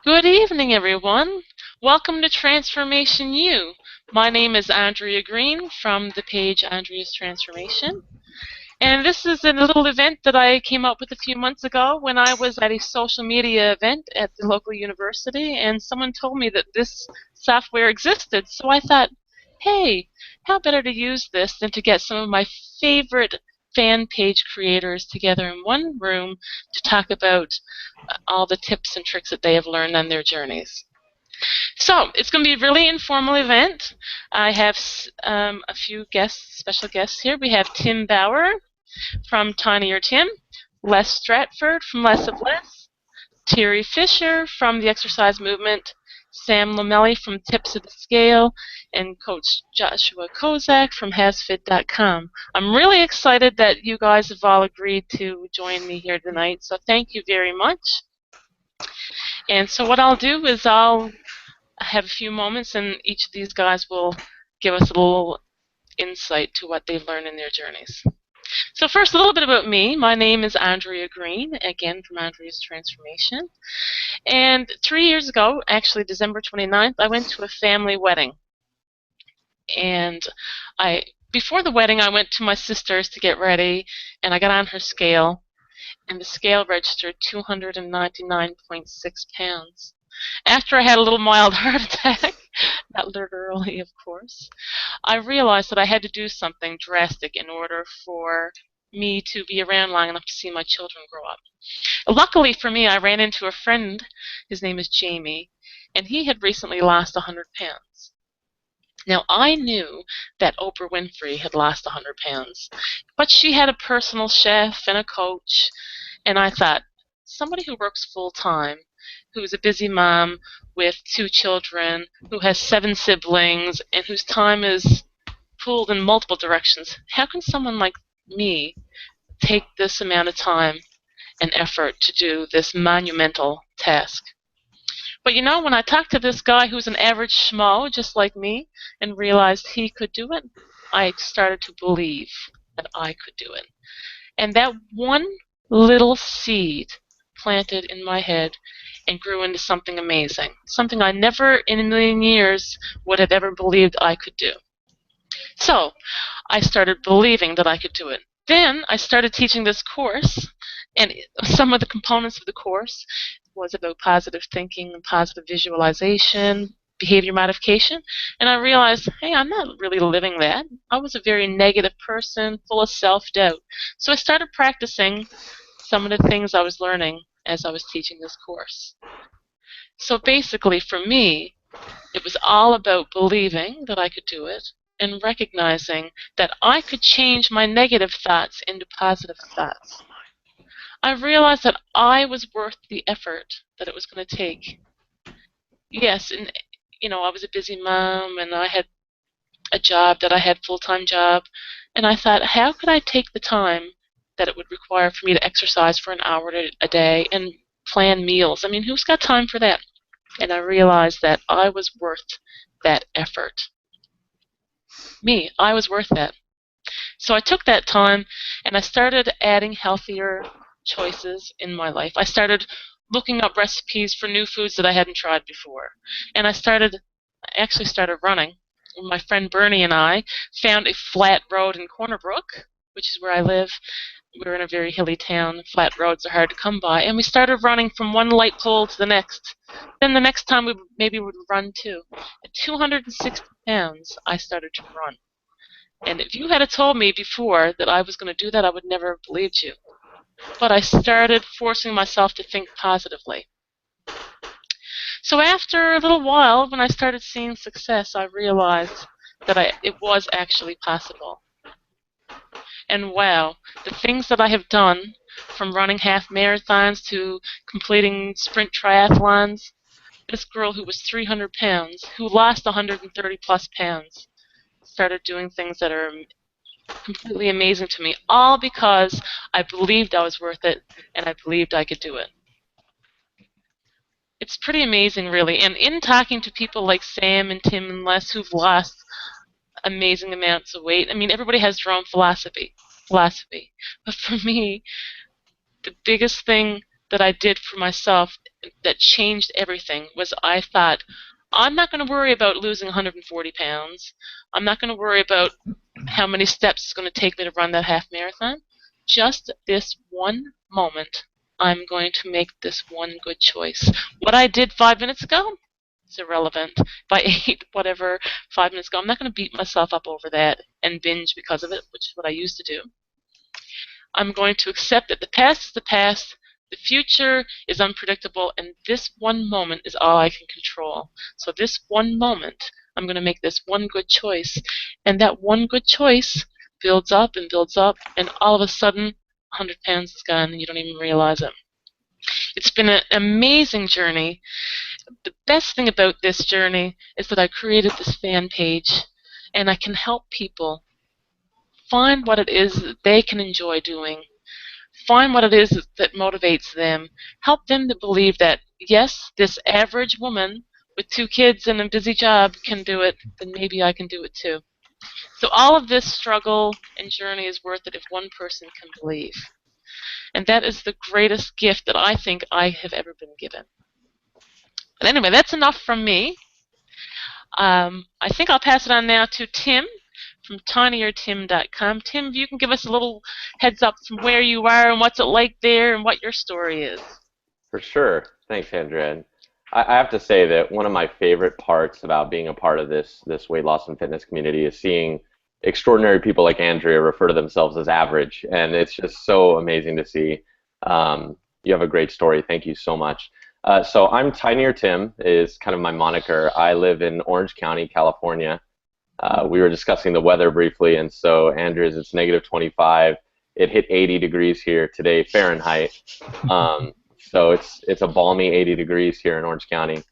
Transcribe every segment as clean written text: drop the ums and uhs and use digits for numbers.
Good evening, everyone. Welcome to Transformation U. My name is Andrea Green from the page Andrea's Transformation. And this is a little event that I came up with a few months ago when I was at a social media event at the local university, and someone told me that this software existed. So I thought, hey, how better to use this than to get some of my favorite fan page creators together in one room to talk about all the tips and tricks that they have learned on their journeys. So it's going to be a really informal event. I have a few guests, special guests here. We have Tim Baur from TinierTim, Les Stratford from LessofLes, Teri Fisher from the Exercise Movement, Sam Lomeli from Tips of the Scale, and Coach Joshua Kozak from HasFit.com. I'm really excited that you guys have all agreed to join me here tonight, so thank you very much. And so what I'll do is I'll have a few moments, and each of these guys will give us a little insight to what they've learned in their journeys. So first, a little bit about me. My name is Andrea Green, again from Andrea's Transformation. And 3 years ago, actually December 29th, I went to a family wedding. And before the wedding, I went to my sister's to get ready, and I got on her scale, and the scale registered 299.6 pounds. After I had a little mild heart attack, not literally, of course, I realized that I had to do something drastic in order for me to be around long enough to see my children grow up. Luckily for me, I ran into a friend, his name is Jamie, and he had recently lost 100 pounds. Now, I knew that Oprah Winfrey had lost 100 pounds, but she had a personal chef and a coach, and I thought, somebody who works full-time, who's a busy mom with 2 children, who has 7 siblings, and whose time is pulled in multiple directions, how can someone like me take this amount of time and effort to do this monumental task? But you know, when I talked to this guy who's an average schmo, just like me, and realized he could do it, I started to believe that I could do it. And that one little seed planted in my head and grew into something amazing, something I never in a million years would have ever believed I could do. So I started believing that I could do it. Then I started teaching this course, and some of the components of the course was about positive thinking and positive visualization, behavior modification, and I realized, hey, I'm not really living that. I was a very negative person, full of self-doubt. So I started practicing some of the things I was learning as I was teaching this course. So basically, for me, it was all about believing that I could do it and recognizing that I could change my negative thoughts into positive thoughts. I realized that I was worth the effort that it was going to take. Yes, and I was a busy mom, and I had a job that I had full-time job, and I thought, how could I take the time that it would require for me to exercise for an hour a day and plan meals? I mean, who's got time for that? And I realized that I was worth that effort. Me, I was worth that. So I took that time and I started adding healthier choices in my life. I started looking up recipes for new foods that I hadn't tried before. And I actually started running. My friend Bernie and I found a flat road in Corner Brook, which is where I live. We're in a very hilly town. Flat roads are hard to come by. And we started running from one light pole to the next. Then the next time we maybe would run 2. At 260 pounds, I started to run. And if you had told me before that I was going to do that, I would never have believed you. But I started forcing myself to think positively. So after a little while, when I started seeing success, I realized that it was actually possible. And wow, the things that I have done, from running half marathons to completing sprint triathlons, this girl who was 300 pounds, who lost 130 plus pounds, started doing things that are completely amazing to me, all because I believed I was worth it and I believed I could do it. It's pretty amazing, really. And in talking to people like Sam and Tim and Les who've lost amazing amounts of weight, I mean, everybody has their own philosophy. But for me, the biggest thing that I did for myself that changed everything was I thought, I'm not going to worry about losing 140 pounds. I'm not going to worry about how many steps it's going to take me to run that half marathon. Just this one moment, I'm going to make this one good choice. What I did 5 minutes ago is irrelevant. If I ate whatever 5 minutes ago, I'm not going to beat myself up over that and binge because of it, which is what I used to do. I'm going to accept that the past is the past, the future is unpredictable, and this one moment is all I can control. So this one moment, I'm going to make this one good choice, and that one good choice builds up, and all of a sudden, 100 pounds is gone, and you don't even realize it. It's been an amazing journey. The best thing about this journey is that I created this fan page, and I can help people find what it is that they can enjoy doing, find what it is that motivates them, help them to believe that, yes, this average woman with 2 kids and a busy job can do it, then maybe I can do it too. So all of this struggle and journey is worth it if one person can believe. And that is the greatest gift that I think I have ever been given. But anyway, that's enough from me. I think I'll pass it on now to Tim from TinierTim.com. Tim, if you can give us a little heads up from where you are and what's it like there and what your story is. For sure. Thanks, Andrea. And I have to say that one of my favorite parts about being a part of this weight loss and fitness community is seeing extraordinary people like Andrea refer to themselves as average, and it's just so amazing to see. You have a great story. Thank you so much. So I'm Tinier Tim is kind of my moniker. I live in Orange County, California. We were discussing the weather briefly, and so Andrea's, it's negative 25. It hit 80 degrees here today, Fahrenheit. So it's a balmy 80 degrees here in Orange County.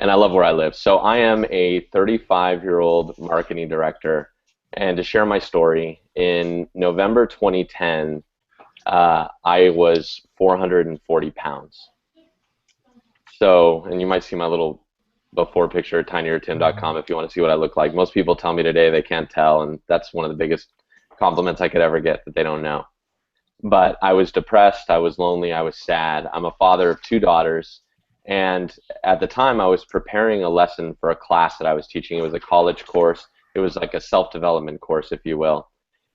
And I love where I live. So I am a 35-year-old marketing director. And to share my story, in November 2010, I was 440 pounds. So, and you might see my little before picture at tiniertim.com if you want to see what I look like. Most people tell me today they can't tell, and that's one of the biggest compliments I could ever get, that they don't know. But I was depressed, I was lonely, I was sad. I'm a father of 2 daughters, and at the time I was preparing a lesson for a class that I was teaching. It was a college course. It was like a self-development course, if you will.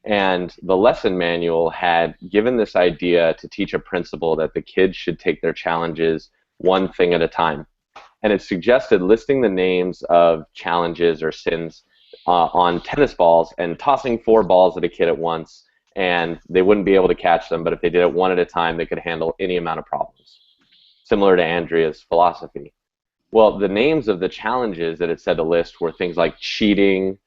And the lesson manual had given this idea to teach a principle that the kids should take their challenges one thing at a time. And it suggested listing the names of challenges or sins on tennis balls and tossing 4 balls at a kid at once, and they wouldn't be able to catch them, but if they did it one at a time, they could handle any amount of problems, similar to Andrea's philosophy. Well, the names of the challenges that it said to list were things like cheating,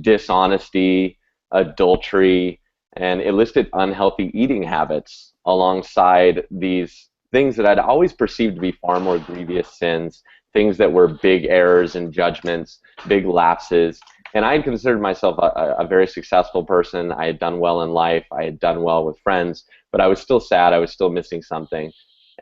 dishonesty, adultery, and it listed unhealthy eating habits alongside these things that I'd always perceived to be far more grievous sins, things that were big errors and judgments, big lapses. And I had considered myself a very successful person. I had done well in life. I had done well with friends, but I was still sad. I was still missing something.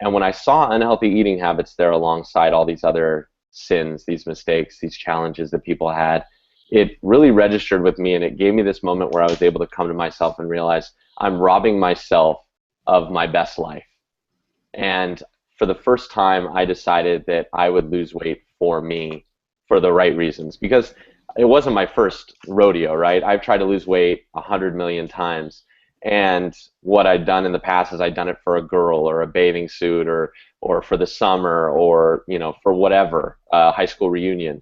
And when I saw unhealthy eating habits there alongside all these other sins, these mistakes, these challenges that people had, it really registered with me, and it gave me this moment where I was able to come to myself and realize I'm robbing myself of my best life. And for the first time, I decided that I would lose weight for me for the right reasons, because it wasn't my first rodeo, right? I've tried to lose weight 100 million times. And what I'd done in the past is I'd done it for a girl or a bathing suit or for the summer or, for whatever, high school reunion.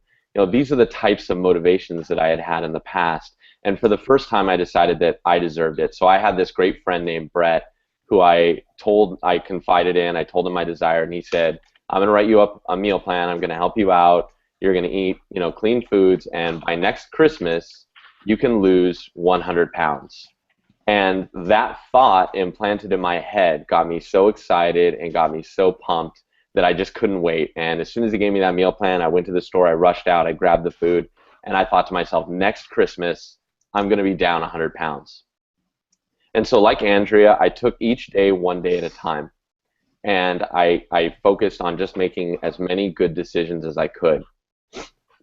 These are the types of motivations that I had had in the past. And for the first time, I decided that I deserved it. So I had this great friend named Brett who I confided in. I told him my desire, and he said, I'm going to write you up a meal plan. I'm going to help you out. You're going to eat, clean foods, and by next Christmas, you can lose 100 pounds. And that thought implanted in my head got me so excited and got me so pumped that I just couldn't wait. And as soon as he gave me that meal plan, I went to the store, I rushed out, I grabbed the food, and I thought to myself, next Christmas, I'm going to be down 100 pounds. And so like Andrea, I took each day one day at a time. And I focused on just making as many good decisions as I could.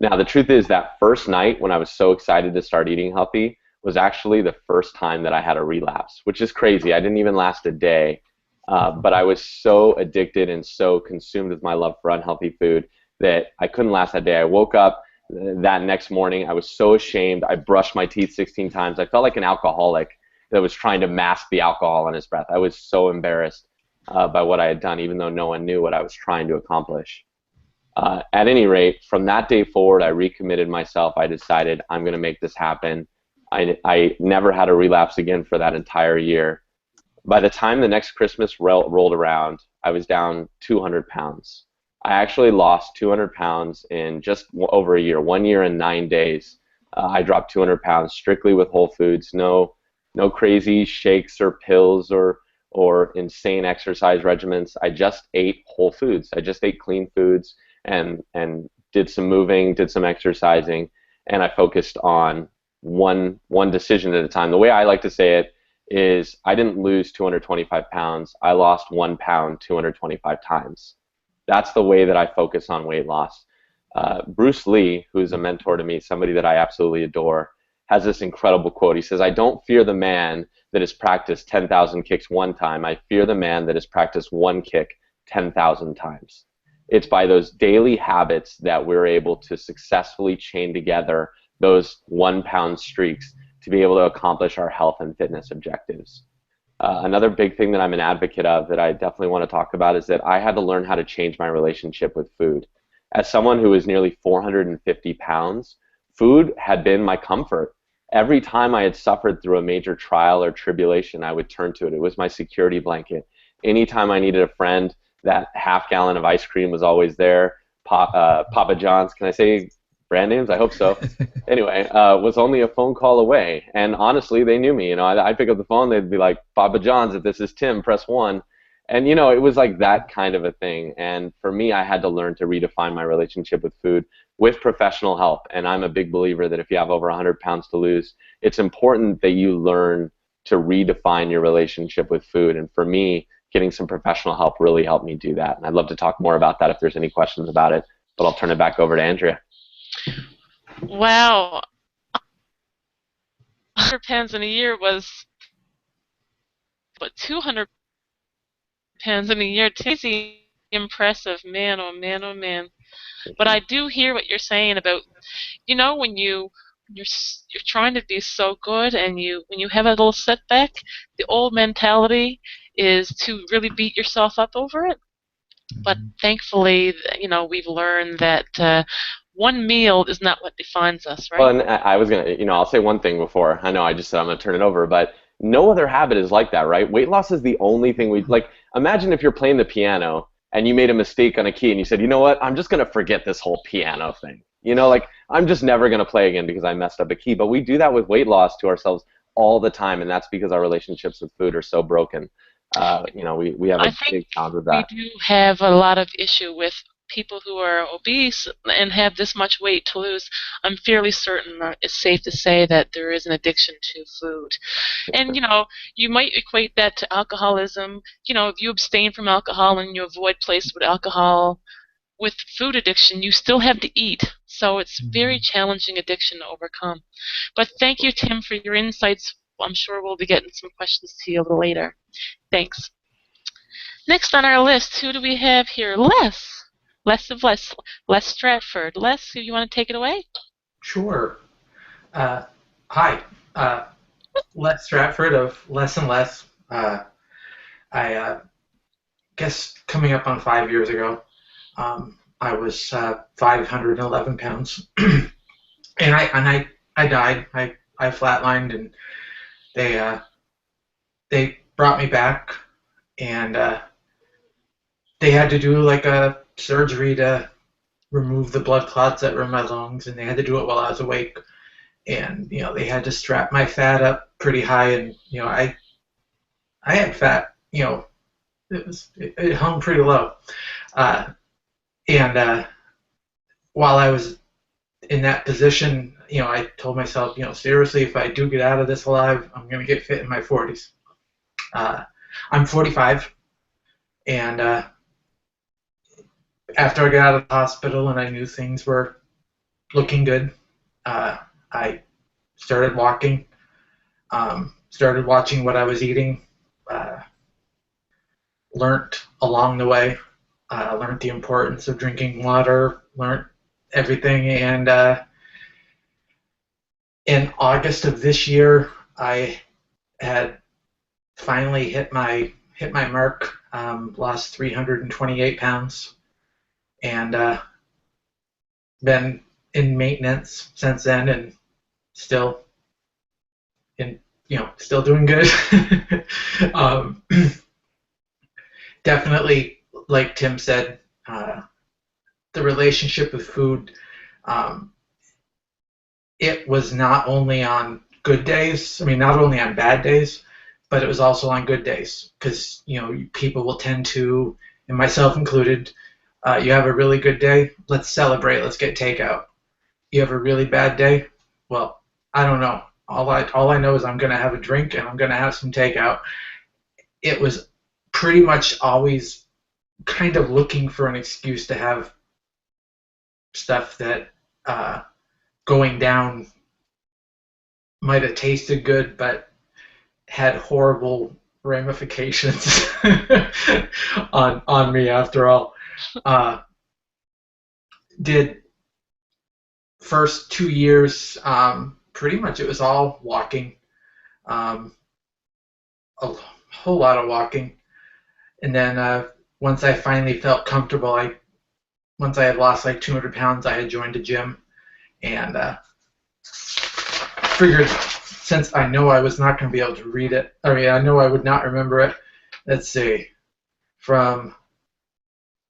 Now, the truth is that first night when I was so excited to start eating healthy was actually the first time that I had a relapse, which is crazy. I didn't even last a day. But I was so addicted and so consumed with my love for unhealthy food that I couldn't last that day. I woke up that next morning. I was so ashamed. I brushed my teeth 16 times. I felt like an alcoholic that was trying to mask the alcohol in his breath. I was so embarrassed by what I had done, even though no one knew what I was trying to accomplish. At any rate, from that day forward, I recommitted myself. I decided I'm going to make this happen. I never had a relapse again for that entire year. By the time the next Christmas rolled around, I was down 200 pounds. I actually lost 200 pounds in just over a year, 1 year and 9 days. I dropped 200 pounds strictly with whole foods, no crazy shakes or pills or insane exercise regimens. I just ate whole foods. I just ate clean foods and did some moving, did some exercising, and I focused on one decision at a time. The way I like to say it is I didn't lose 225 pounds. I lost 1 pound 225 times. That's the way that I focus on weight loss. Bruce Lee, who's a mentor to me, somebody that I absolutely adore, has this incredible quote. He says, "I don't fear the man that has practiced 10,000 kicks one time. I fear the man that has practiced one kick 10,000 times." It's by those daily habits that we're able to successfully chain together those 1 pound streaks to be able to accomplish our health and fitness objectives. Another big thing that I'm an advocate of that I definitely want to talk about is that I had to learn how to change my relationship with food. As someone who is nearly 450 pounds, food had been my comfort. Every time I had suffered through a major trial or tribulation, I would turn to it. It was my security blanket. Anytime I needed a friend, that half-gallon of ice cream was always there. Papa John's, can I say brand names? I hope so. Anyway, was only a phone call away. And honestly, they knew me. I'd pick up the phone, they'd be like, "Papa John's, if this is Tim, press 1." And, it was like that kind of a thing. And for me, I had to learn to redefine my relationship with food with professional help. And I'm a big believer that if you have over 100 pounds to lose, it's important that you learn to redefine your relationship with food. And for me, getting some professional help really helped me do that. And I'd love to talk more about that if there's any questions about it. But I'll turn it back over to Andrea. Wow, 100 pounds in a year was, but 200 pounds in a year, crazy impressive, man, oh man, oh man. But I do hear what you're saying about, when you're trying to be so good, and when you have a little setback, the old mentality is to really beat yourself up over it. But thankfully, we've learned that one meal is not what defines us, Well, right? and I was gonna, I'll say one thing before. I know I just said I'm gonna turn it over, but no other habit is like that, right? Weight loss is the only thing we like. Imagine if you're playing the piano and you made a mistake on a key and you said, "You know what? I'm just gonna forget this whole piano thing." Like I'm just never gonna play again because I messed up a key. But we do that with weight loss to ourselves all the time, and that's because our relationships with food are so broken. We have I a think big challenge with we that. do have a lot of issue with people who are obese and have this much weight to lose. I'm fairly certain that it's safe to say that there is an addiction to food. And you might equate that to alcoholism. If you abstain from alcohol and you avoid places with alcohol, with food addiction, you still have to eat. So it's very challenging addiction to overcome. But thank you, Tim, for your insights. I'm sure we'll be getting some questions to you a little later. Thanks. Next on our list, who do we have here? Les. Les Stratford. Les, you want to take it away? Sure. Uh, Hi. Les Stratford of Less and Less. I guess coming up on 5 years ago, I was 511 pounds, and I died. I flatlined, and they brought me back, and they had to do like a surgery to remove the blood clots that were in my lungs, and they had to do it while I was awake. And they had to strap my fat up pretty high, and I had fat. It hung pretty low. Uh, and while I was in that position, I told myself, seriously, if I do get out of this alive, I'm going to get fit in my 40s. Uh, I'm 45, and after I got out of the hospital and I knew things were looking good, I started walking, started watching what I was eating, uh, learned along the way. Learned the importance of drinking water, learned everything, and in August of this year, I had finally hit my mark. Lost 328 pounds, and been in maintenance since then, and still in still doing good. um, Definitely, like Tim said, the relationship with food. Um, it was not only on good days. I mean, not only on bad days, but it was also on good days, because people will tend to, and myself included, you have a really good day, let's celebrate, let's get takeout. You have a really bad day, well, I don't know. All I know is I'm gonna have a drink and I'm gonna have some takeout. It was pretty much always kind of looking for an excuse to have stuff that going down might have tasted good, but had horrible ramifications on me after all. Uh, did first 2 years, pretty much it was all walking, um, a whole lot of walking, and then once I finally felt comfortable, once I had lost like 200 pounds, I had joined a gym, and figured, since I know I was not going to be able to read it, I know I would not remember it. Let's see, from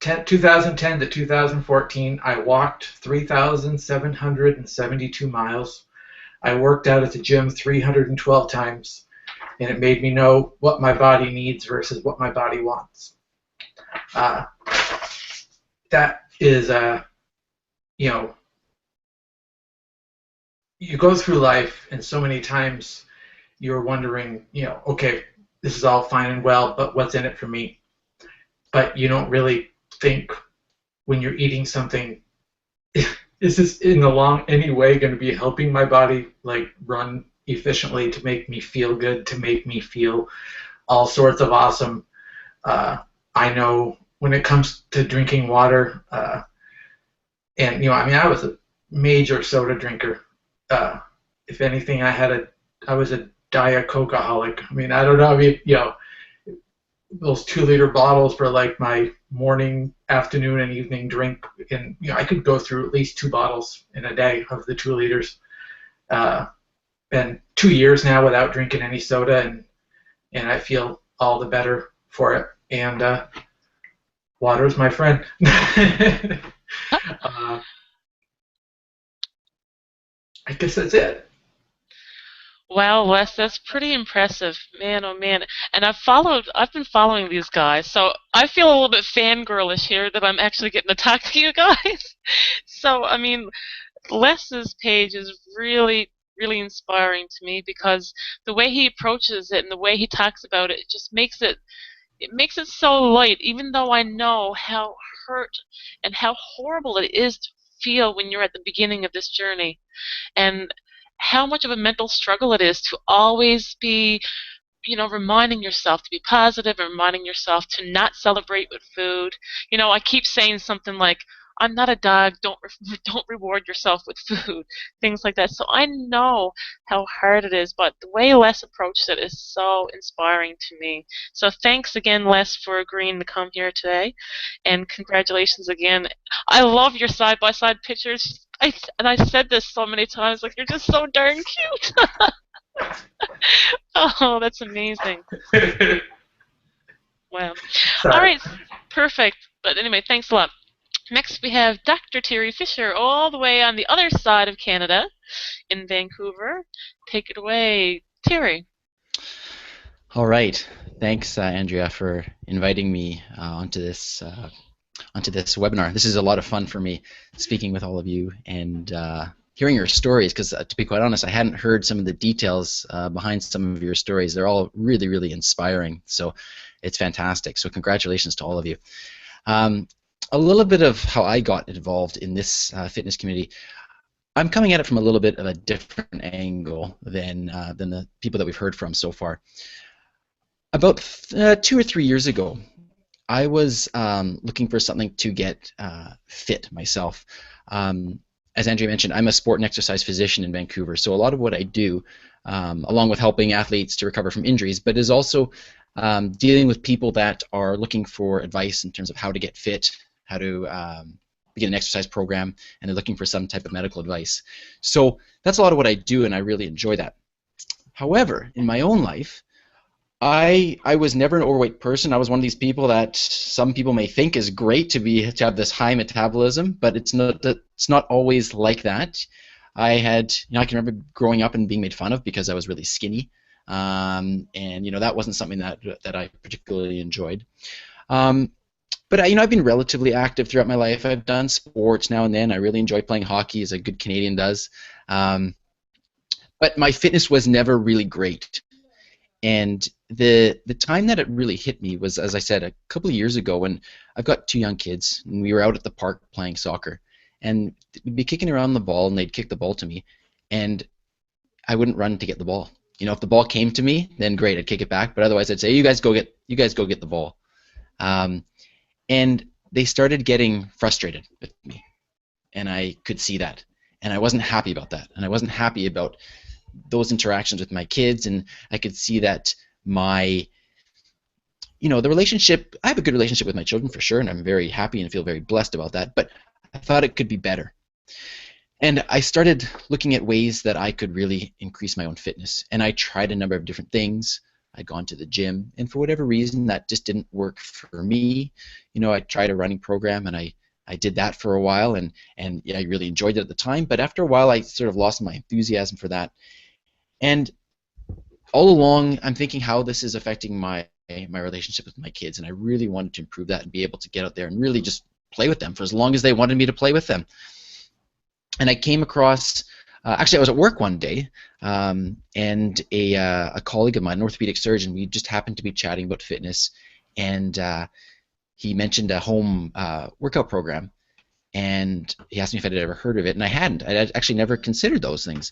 2010 to 2014, I walked 3,772 miles. I worked out at the gym 312 times, and it made me know what my body needs versus what my body wants. That is, you go through life, and so many times you're wondering, okay, this is all fine and well, but what's in it for me? But you don't really think, when you're eating something, is this in the long any way going to be helping my body like run efficiently, to make me feel good, to make me feel all sorts of awesome. I know when it comes to drinking water, and I was a major soda drinker. If anything, I was a Diet Coke-aholic. I mean, I don't know. I mean, those 2-liter bottles were like my morning, afternoon, and evening drink, and I could go through at least 2 bottles in a day of the 2 liters. Been 2 years now without drinking any soda, and I feel all the better for it. And water is my friend. I guess that's it. Wow, Les, that's pretty impressive, man. Oh man! And I've been following these guys, so I feel a little bit fangirlish here that I'm actually getting to talk to you guys. So I mean, Les's page is really, really inspiring to me, because the way he approaches it and the way he talks about it, it just makes it so light, even though I know how hurt and how horrible it is to feel when you're at the beginning of this journey, and how much of a mental struggle it is to always be, reminding yourself to be positive and reminding yourself to not celebrate with food. I keep saying something like, I'm not a dog, don't reward yourself with food, things like that. So I know how hard it is, but the way Les approached it is so inspiring to me. So thanks again, Les, for agreeing to come here today, and congratulations again. I love your side-by-side pictures. And I said this so many times, like, you're just so darn cute. Oh, that's amazing. Wow. All Sorry. right, perfect. But anyway, thanks a lot. Next, we have Dr. Teri Fisher, all the way on the other side of Canada, in Vancouver. Take it away, Teri. All right. Thanks, Andrea, for inviting me onto this webinar. This is a lot of fun for me, speaking with all of you and hearing your stories, because to be quite honest, I hadn't heard some of the details behind some of your stories. They're all really, really inspiring. So it's fantastic. So congratulations to all of you. A little bit of how I got involved in this fitness community. I'm coming at it from a little bit of a different angle than the people that we've heard from so far. About 2 or 3 years ago, I was looking for something to get fit myself. As Andrea mentioned, I'm a sport and exercise physician in Vancouver, so a lot of what I do, along with helping athletes to recover from injuries, but is also dealing with people that are looking for advice in terms of how to get fit, how to begin an exercise program, and they're looking for some type of medical advice. So that's a lot of what I do, and I really enjoy that. However, in my own life, I was never an overweight person. I was one of these people that some people may think is great to have this high metabolism, but it's not always like that. I can remember growing up and being made fun of because I was really skinny, and that wasn't something that I particularly enjoyed. But I've been relatively active throughout my life. I've done sports now and then. I really enjoy playing hockey, as a good Canadian does. But my fitness was never really great. And the time that it really hit me was, as I said, a couple of years ago when I've got two young kids and we were out at the park playing soccer, and we'd be kicking around the ball and they'd kick the ball to me, and I wouldn't run to get the ball. If the ball came to me, then great, I'd kick it back. But otherwise, I'd say, you guys go get the ball. And they started getting frustrated with me, and I could see that, and I wasn't happy about that, and I wasn't happy about those interactions with my kids, and I could see that the relationship, I have a good relationship with my children for sure, and I'm very happy and feel very blessed about that, but I thought it could be better. And I started looking at ways that I could really increase my own fitness, and I tried a number of different things. I'd gone to the gym, and for whatever reason, that just didn't work for me. I tried a running program, and I did that for a while, and I really enjoyed it at the time, but after a while, I sort of lost my enthusiasm for that. And all along, I'm thinking how this is affecting my relationship with my kids, and I really wanted to improve that and be able to get out there and really just play with them for as long as they wanted me to play with them. And I came across, actually I was at work one day, and a colleague of mine, an orthopedic surgeon, we just happened to be chatting about fitness, and he mentioned a home workout program, and he asked me if I'd ever heard of it, and I hadn't. I'd actually never considered those things.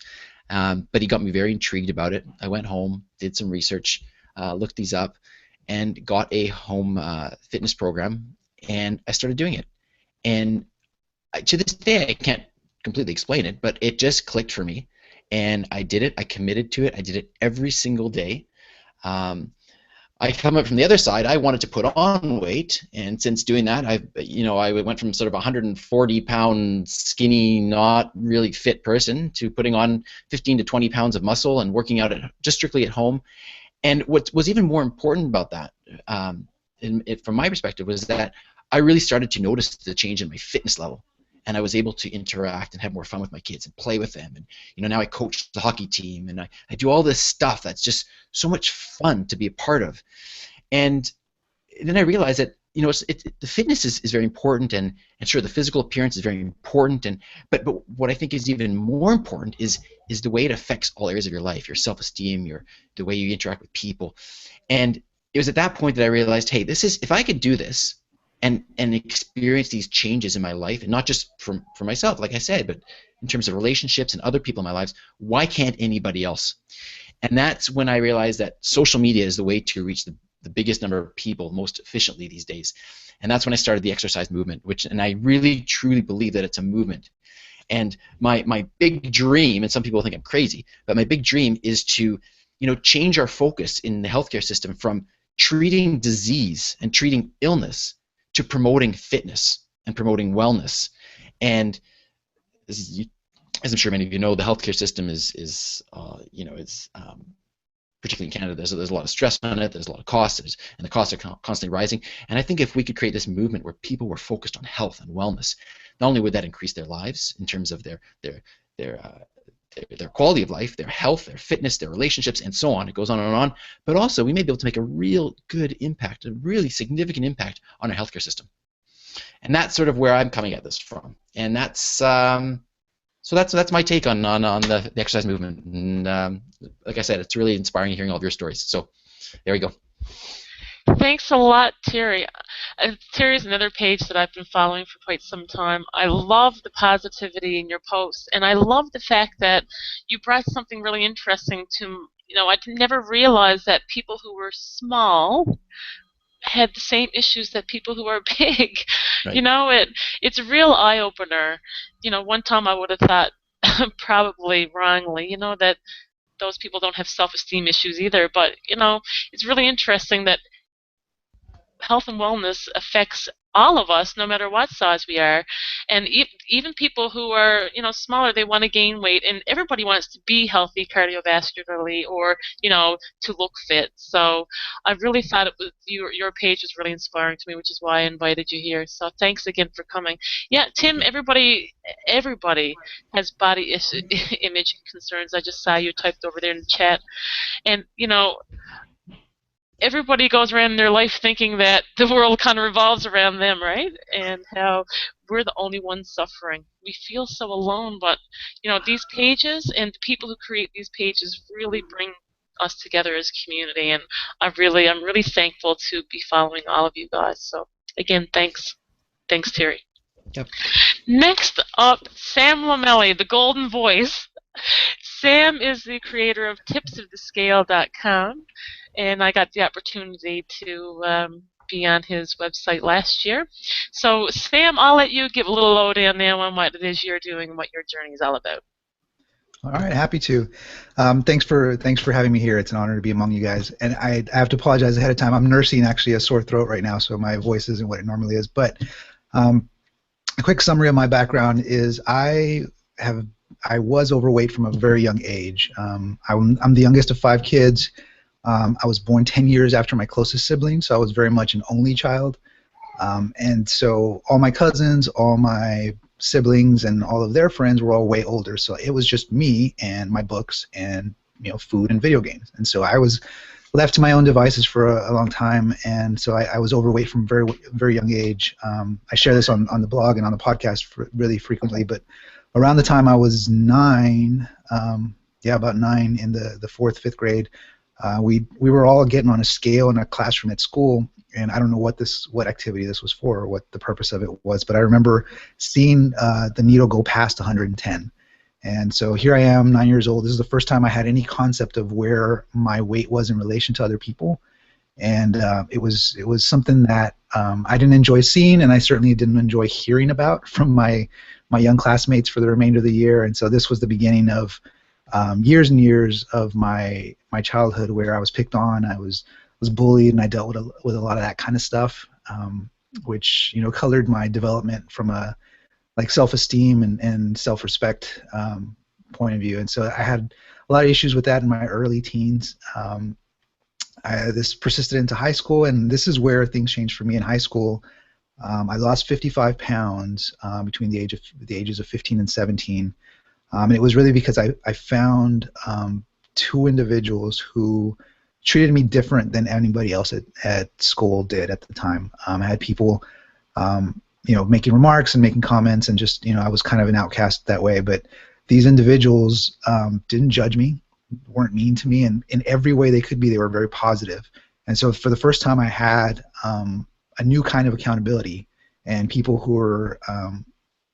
But he got me very intrigued about it. I went home, did some research, looked these up, and got a home fitness program, and I started doing it. And to this day, I can't completely explain it, but it just clicked for me, and I did it. I committed to it. I did it every single day. I come up from the other side. I wanted to put on weight, and since doing that, I went from sort of a 140-pound skinny, not really fit person to putting on 15 to 20 pounds of muscle and working out just strictly at home. And what was even more important about that, from my perspective, was that I really started to notice the change in my fitness level, and I was able to interact and have more fun with my kids and play with them. And now I coach the hockey team, and I do all this stuff that's just so much fun to be a part of. And then I realized that the fitness is very important, and sure, the physical appearance is very important, but what I think is even more important is the way it affects all areas of your life, your self-esteem, the way you interact with people. And it was at that point that I realized, hey, if I could do this and experience these changes in my life, and not just for myself, like I said, but in terms of relationships and other people in my lives, why can't anybody else? And that's when I realized that social media is the way to reach the biggest number of people most efficiently these days. And that's when I started the exercise movement, and I really truly believe that it's a movement. And my big dream, and some people think I'm crazy, but my big dream is to change our focus in the healthcare system from treating disease and treating illness to promoting fitness and promoting wellness. And as I'm sure many of you know, the healthcare system is particularly in Canada, there's a lot of stress on it, there's a lot of costs, and the costs are constantly rising. And I think if we could create this movement where people were focused on health and wellness, not only would that increase their lives in terms of their quality of life, their health, their fitness, their relationships, and so on, it goes on and on, but also we may be able to make a real good impact, a really significant impact on our healthcare system. And that's sort of where I'm coming at this from. And that's so that's my take on the exercise movement. And like I said, it's really inspiring hearing all of your stories. So there we go. Thanks a lot, Teri. Teri's another page that I've been following for quite some time. I love the positivity in your posts, and I love the fact that you brought something really interesting to, I never realized that people who were small had the same issues that people who are big. Right. It's a real eye opener. One time I would have thought, probably wrongly, that those people don't have self-esteem issues either. But it's really interesting that health and wellness affects all of us, no matter what size we are, and even people who are smaller, they want to gain weight, and everybody wants to be healthy cardiovascularly or to look fit. So I really thought your page was really inspiring to me, which is why I invited you here. So thanks again for coming. Yeah, Tim, everybody has body image concerns. I just saw you typed over there in the chat, and everybody goes around their life thinking that the world kind of revolves around them, right? And how we're the only ones suffering. We feel so alone, but these pages and the people who create these pages really bring us together as a community, and I'm really thankful to be following all of you guys. So again, thanks, Teri. Yep. Next up, Sam Lomeli, the golden voice. Sam is the creator of tipsofthescale.com, and I got the opportunity to be on his website last year. So, Sam, I'll let you give a little lowdown now on what it is you're doing and what your journey is all about. All right, happy to. Thanks for having me here. It's an honor to be among you guys. And I have to apologize ahead of time. I'm nursing actually a sore throat right now, so my voice isn't what it normally is. But a quick summary of my background is I was overweight from a very young age. I'm the youngest of 5 kids. I was born 10 years after my closest sibling, so I was very much an only child. And so all my cousins, all my siblings, and all of their friends were all way older. So it was just me and my books and food and video games. And so I was left to my own devices for a long time, and so I was overweight from a very, very young age. I share this on the blog and on the podcast really frequently, but around the time I was 9, about 9 in the 4th, 5th grade, we were all getting on a scale in a classroom at school, and I don't know what activity this was for or what the purpose of it was, but I remember seeing the needle go past 110. And so here I am, 9 years old. This is the first time I had any concept of where my weight was in relation to other people, and it was something that I didn't enjoy seeing, and I certainly didn't enjoy hearing about from my young classmates for the remainder of the year. And so this was the beginning of years and years of my childhood where I was picked on, I was bullied, and I dealt with a lot of that kind of stuff, which colored my development from a self-esteem and self-respect point of view. And so I had a lot of issues with that in my early teens. This persisted into high school, and this is where things changed for me in high school. I lost 55 pounds between the ages of 15 and 17. And it was really because I found 2 individuals who treated me different than anybody else at school did at the time. I had people making remarks and making comments, and just I was kind of an outcast that way. But these individuals didn't judge me, weren't mean to me, and in every way they could be, they were very positive. And so for the first time, I had a new kind of accountability, and people who were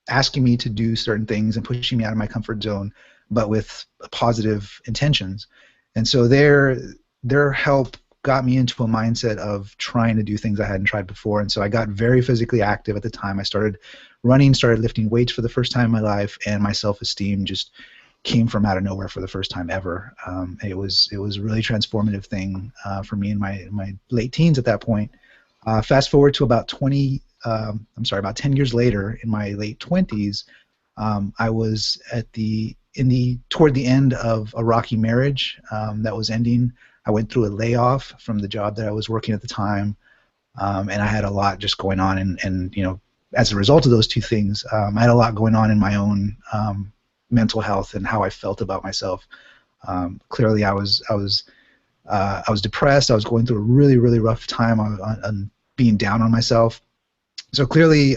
asking me to do certain things and pushing me out of my comfort zone, but with positive intentions. And so their help got me into a mindset of trying to do things I hadn't tried before. And so I got very physically active at the time. I started running, started lifting weights for the first time in my life, and my self-esteem just came from out of nowhere for the first time ever. It was a really transformative thing for me in my late teens at that point. Fast forward to about 10 years later, in my late 20s, I was toward the end of a rocky marriage that was ending. I went through a layoff from the job that I was working at the time, and I had a lot just going on, and as a result of those 2 things, I had a lot going on in my own mental health and how I felt about myself. Clearly, I was depressed. I was going through a really, really rough time on being down on myself. So clearly,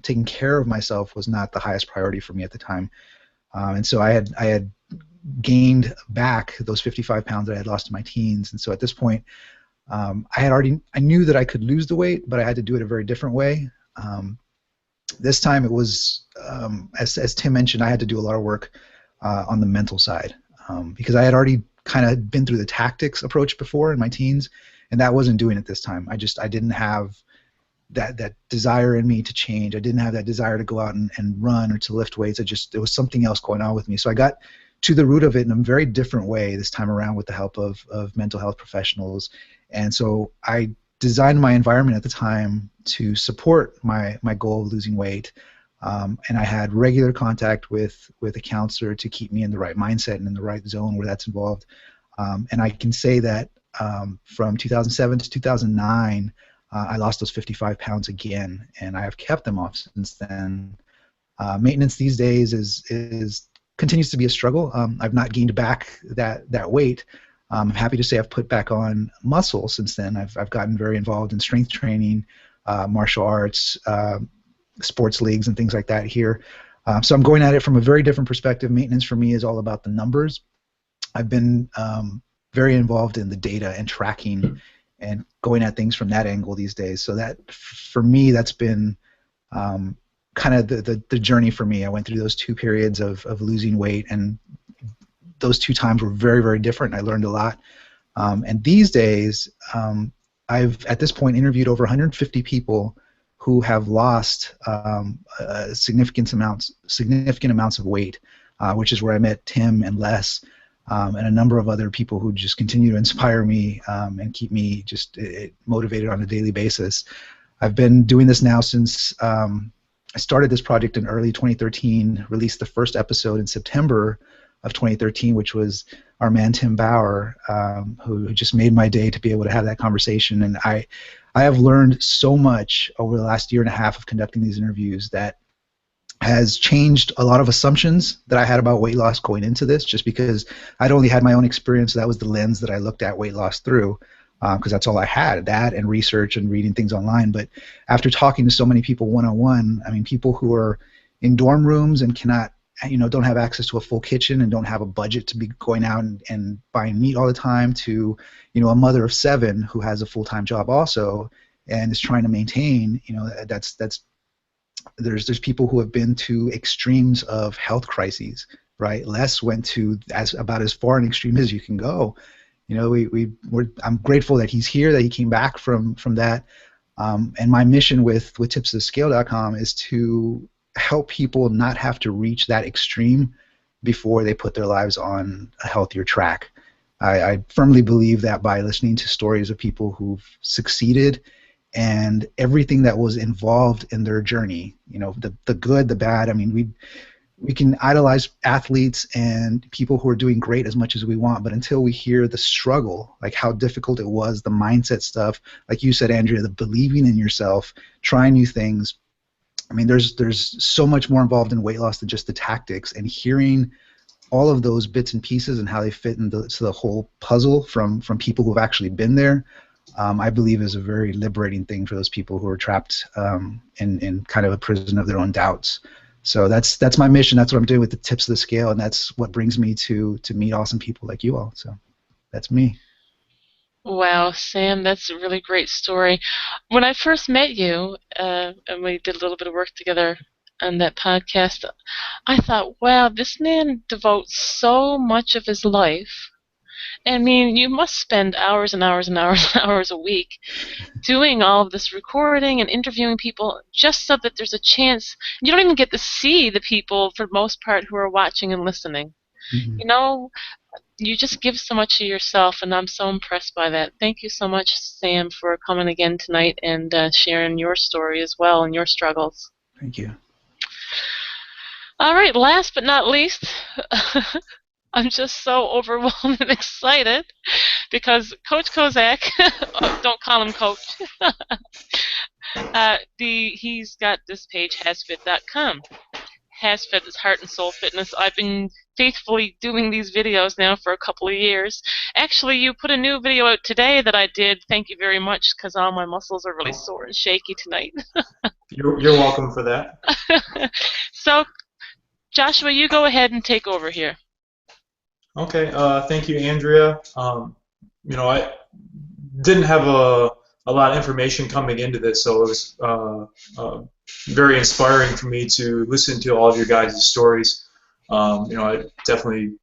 taking care of myself was not the highest priority for me at the time, and so I had gained back those 55 pounds that I had lost in my teens. And so at this point, I knew that I could lose the weight, but I had to do it a very different way. This time it was, as Tim mentioned, I had to do a lot of work on the mental side, because I had already kind of been through the tactics approach before in my teens, and that wasn't doing it this time. I didn't have that desire in me to change. I didn't have that desire to go out and run or to lift weights. There was something else going on with me. So I got to the root of it in a very different way this time around with the help of mental health professionals. And so I designed my environment at the time to support my goal of losing weight. And I had regular contact with a counselor to keep me in the right mindset and in the right zone where that's involved. And I can say that from 2007 to 2009, I lost those 55 pounds again, and I have kept them off since then. Maintenance these days continues to be a struggle. I've not gained back that weight. I'm happy to say I've put back on muscle since then. I've gotten very involved in strength training, martial arts, sports leagues, and things like that here. So I'm going at it from a very different perspective. Maintenance for me is all about the numbers. I've been very involved in the data and tracking and going at things from that angle these days. So that, for me, that's been kind of the journey for me. I went through those 2 periods of losing weight, and those 2 times were very, very different. I learned a lot. And these days, I've at this point interviewed over 150 people who have lost significant amounts of weight, which is where I met Tim and Les. And a number of other people who just continue to inspire me and keep me just motivated on a daily basis. I've been doing this now since I started this project in early 2013, released the first episode in September of 2013, which was our man Tim Baur, who just made my day to be able to have that conversation. And I have learned so much over the last year and a half of conducting these interviews that has changed a lot of assumptions that I had about weight loss going into this, just because I'd only had my own experience. So that was the lens that I looked at weight loss through, because that's all I had, that and research and reading things online. But after talking to so many people one-on-one, I mean, people who are in dorm rooms and cannot, don't have access to a full kitchen and don't have a budget to be going out and buying meat all the time, to, a mother of 7 who has a full-time job also and is trying to maintain, there's people who have been to extremes of health crises, right? Les went to about as far an extreme as you can go. I'm grateful that he's here, that he came back from that. And my mission with tipsofthescale.com is to help people not have to reach that extreme before they put their lives on a healthier track. I firmly believe that by listening to stories of people who've succeeded and everything that was involved in their journey, the good, the bad. I mean, we can idolize athletes and people who are doing great as much as we want, but until we hear the struggle, like how difficult it was, the mindset stuff, like you said, Andrea, the believing in yourself, trying new things. I mean, there's so much more involved in weight loss than just the tactics, and hearing all of those bits and pieces and how they fit into the whole puzzle from people who've actually been there, I believe is a very liberating thing for those people who are trapped in kind of a prison of their own doubts. So that's my mission. That's what I'm doing with the Tips of the Scale, and that's what brings me to meet awesome people like you all. So that's me. Wow, Sam, that's a really great story. When I first met you, and we did a little bit of work together on that podcast, I thought, wow, this man devotes so much of his life. I mean, you must spend hours and hours and hours and hours a week doing all of this recording and interviewing people just so that there's a chance. You don't even get to see the people, for the most part, who are watching and listening. Mm-hmm. You just give so much of yourself, and I'm so impressed by that. Thank you so much, Sam, for coming again tonight and sharing your story as well and your struggles. Thank you. All right, last but not least, I'm just so overwhelmed and excited because Coach Kozak, don't call him Coach, he's got this page, hasfit.com. HasFit is Heart and Soul Fitness. I've been faithfully doing these videos now for a couple of years. Actually, you put a new video out today that I did. Thank you very much, because all my muscles are really sore and shaky tonight. You're welcome for that. So, Joshua, you go ahead and take over here. Okay. Thank you, Andrea. I didn't have a lot of information coming into this, so it was very inspiring for me to listen to all of your guys' stories. I definitely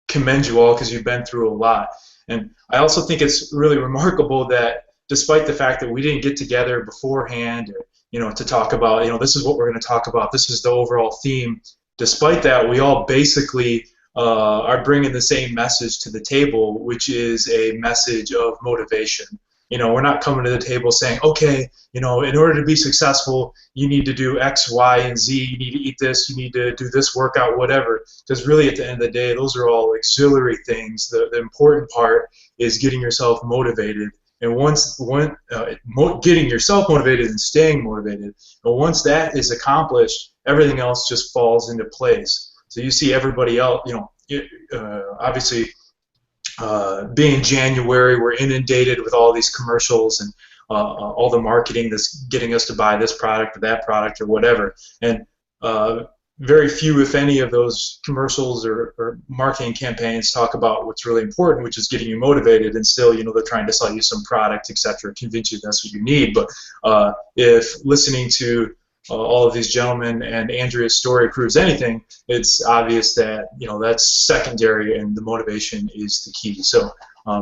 commend you all because you've been through a lot. And I also think it's really remarkable that despite the fact that we didn't get together beforehand, to talk about, this is what we're going to talk about, this is the overall theme. Despite that, we all basically are bringing the same message to the table, which is a message of motivation. We're not coming to the table saying, okay, in order to be successful, you need to do X, Y, and Z. You need to eat this. You need to do this workout, whatever. Because really, at the end of the day, those are all auxiliary things. The important part is getting yourself motivated. And getting yourself motivated and staying motivated. But once that is accomplished, everything else just falls into place. So you see everybody else, obviously, being January, we're inundated with all these commercials and all the marketing that's getting us to buy this product or that product or whatever. And very few, if any, of those commercials or marketing campaigns talk about what's really important, which is getting you motivated. And still, they're trying to sell you some product, etc., convince you that's what you need. But if listening to all of these gentlemen and Andrea's story proves anything, it's obvious that that's secondary and the motivation is the key. So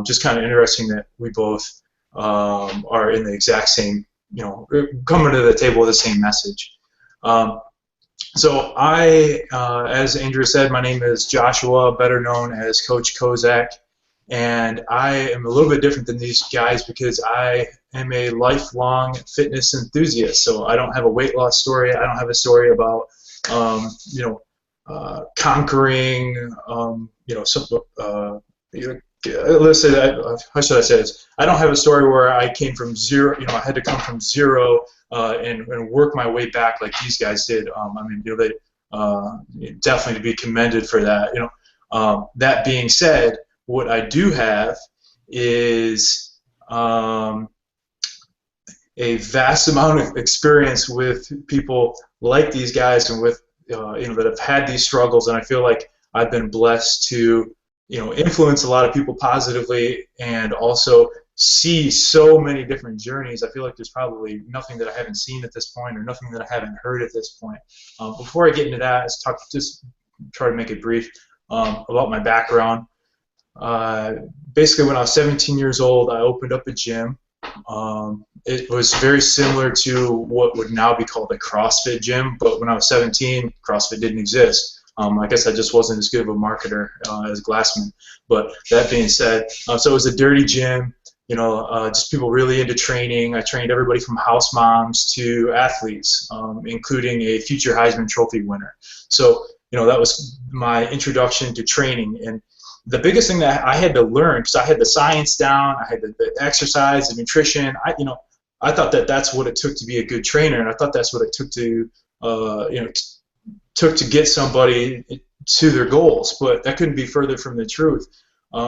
just kind of interesting that we both are in the exact same, coming to the table with the same message. So I, as Andrea said, my name is Joshua, better known as Coach Kozak. And I am a little bit different than these guys because I am a lifelong fitness enthusiast. So I don't have a weight loss story. I don't have a story about, conquering, let's say that, how should I say this? I don't have a story where I came from zero, I had to come from zero and work my way back like these guys did. They definitely to be commended for that. That being said, what I do have is a vast amount of experience with people like these guys and with that have had these struggles, and I feel like I've been blessed to influence a lot of people positively and also see so many different journeys. I feel like there's probably nothing that I haven't seen at this point or nothing that I haven't heard at this point. Before I get into that, let's just try to make it brief about my background. Basically, when I was 17 years old, I opened up a gym. It was very similar to what would now be called a CrossFit gym, but when I was 17, CrossFit didn't exist. I guess I just wasn't as good of a marketer as Glassman. But that being said, so it was a dirty gym, just people really into training. I trained everybody from house moms to athletes, including a future Heisman Trophy winner. So, that was my introduction to training. And the biggest thing that I had to learn, because I had the science down, I had the exercise, the nutrition. I thought that that's what it took to be a good trainer, and I thought that's what it took to, took to get somebody to their goals. But that couldn't be further from the truth,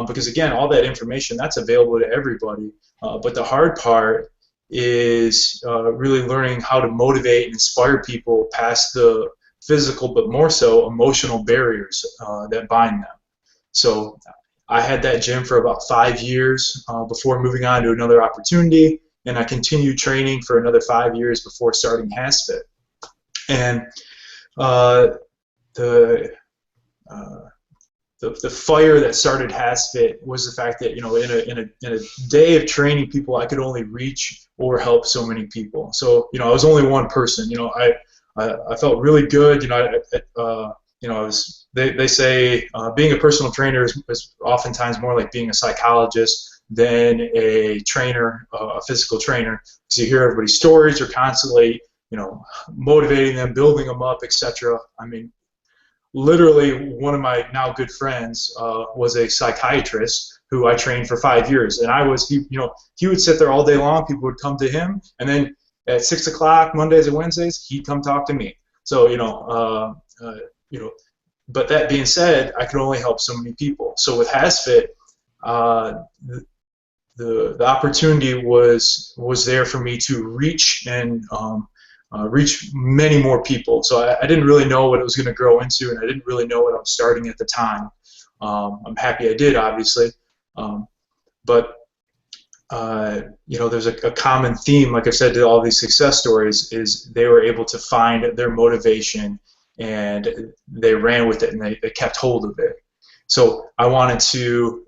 because again, all that information that's available to everybody. But the hard part is really learning how to motivate and inspire people past the physical, but more so emotional barriers that bind them. So I had that gym for about 5 years before moving on to another opportunity, and I continued training for another 5 years before starting HasFit. And the fire that started HasFit was the fact that in a day of training people, I could only reach or help so many people. So I was only one person. I felt really good. They say being a personal trainer is oftentimes more like being a psychologist than a trainer, a physical trainer, because you hear everybody's stories. You're constantly, motivating them, building them up, etc. I mean, literally, one of my now good friends was a psychiatrist who I trained for 5 years, and he would sit there all day long. People would come to him, and then at 6 o'clock Mondays and Wednesdays, he'd come talk to me. So but that being said, I could only help so many people. So with HasFit, the opportunity was there for me to reach and reach many more people. So I didn't really know what it was going to grow into, and I didn't really know what I was starting at the time. I'm happy I did, obviously, but there's a common theme, like I said, to all these success stories, is they were able to find their motivation and they ran with it and they kept hold of it. So I wanted to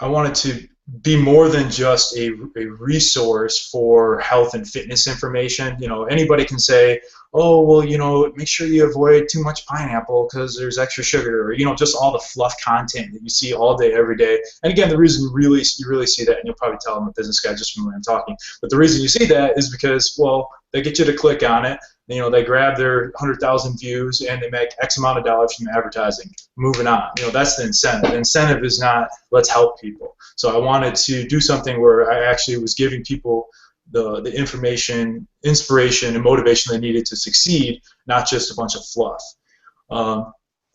I wanted to be more than just a resource for health and fitness information. You know, anybody can say, oh, well, you know, make sure you avoid too much pineapple because there's extra sugar, or, you know, just all the fluff content that you see all day, every day. And again, the reason you really see that, and you'll probably tell I'm a business guy just from the way I'm talking, but the reason you see that is because, well, they get you to click on it. You know, they grab their 100,000 views and they make X amount of dollars from advertising. Moving on. You know, that's the incentive. The incentive is not let's help people. So I wanted to do something where I actually was giving people the information, inspiration, and motivation they needed to succeed, not just a bunch of fluff.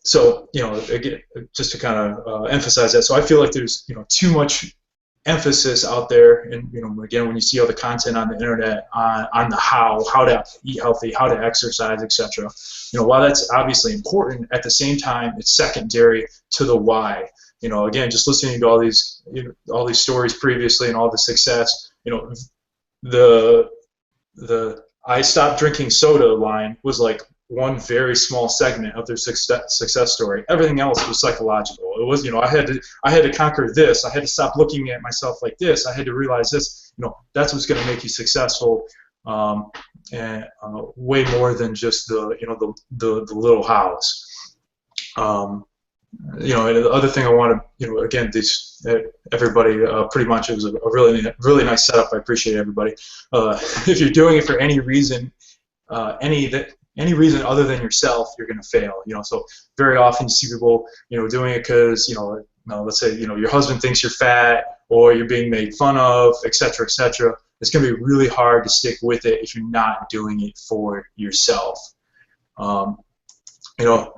So, you know, again, just to kind of emphasize that. So I feel like there's, you know, too much emphasis out there, and, you know, again, when you see all the content on the internet on the how to eat healthy, how to exercise, etc. You know, while that's obviously important, at the same time, it's secondary to the why. You know, again, just listening to all these, you know, all these stories previously and all the success, you know, the I stopped drinking soda line was like one very small segment of their success story. Everything else was psychological. It was, you know, I had to conquer this. I had to stop looking at myself like this. I had to realize this. You know, that's what's going to make you successful, and way more than just the, you know, the little hows. You know, and the other thing I want to, you know, again, these everybody pretty much, it was a really nice setup. I appreciate everybody. If you're doing it for any reason, any reason other than yourself, you're going to fail. You know, so very often you see people, you know, doing it because, you know, let's say, you know, your husband thinks you're fat or you're being made fun of, etc., etc. It's going to be really hard to stick with it if you're not doing it for yourself. You know,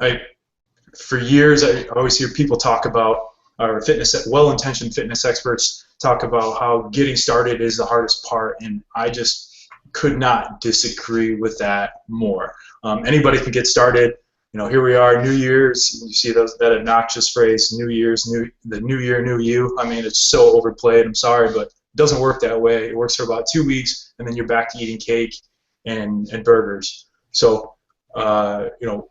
for years, I always hear people talk about, or well-intentioned fitness experts talk about how getting started is the hardest part, and I just could not disagree with that more. Anybody can get started. You know, here we are, New Year's. You see that obnoxious phrase, New Year's, the New Year, New You. I mean, it's so overplayed. I'm sorry, but it doesn't work that way. It works for about 2 weeks, and then you're back to eating cake and burgers. So, you know,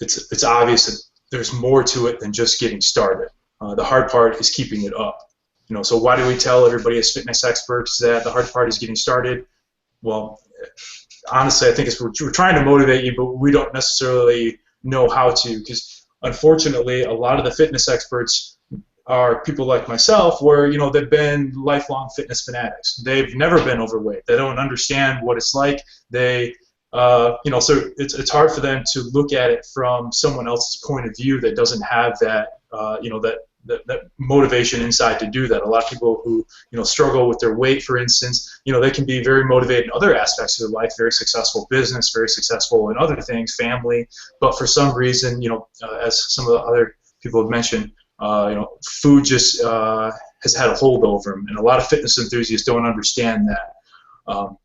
it's obvious that there's more to it than just getting started. The hard part is keeping it up. You know, so why do we tell everybody as fitness experts that the hard part is getting started? Well, honestly, I think we're trying to motivate you, but we don't necessarily know how to, because unfortunately, a lot of the fitness experts are people like myself, where, you know, they've been lifelong fitness fanatics. They've never been overweight. They don't understand what it's like. They you know, so it's hard for them to look at it from someone else's point of view that doesn't have that, you know, that motivation inside to do that. A lot of people who, you know, struggle with their weight, for instance, you know, they can be very motivated in other aspects of their life, very successful business, very successful in other things, family, but for some reason, you know, as some of the other people have mentioned, you know, food just has had a hold over them, and a lot of fitness enthusiasts don't understand that.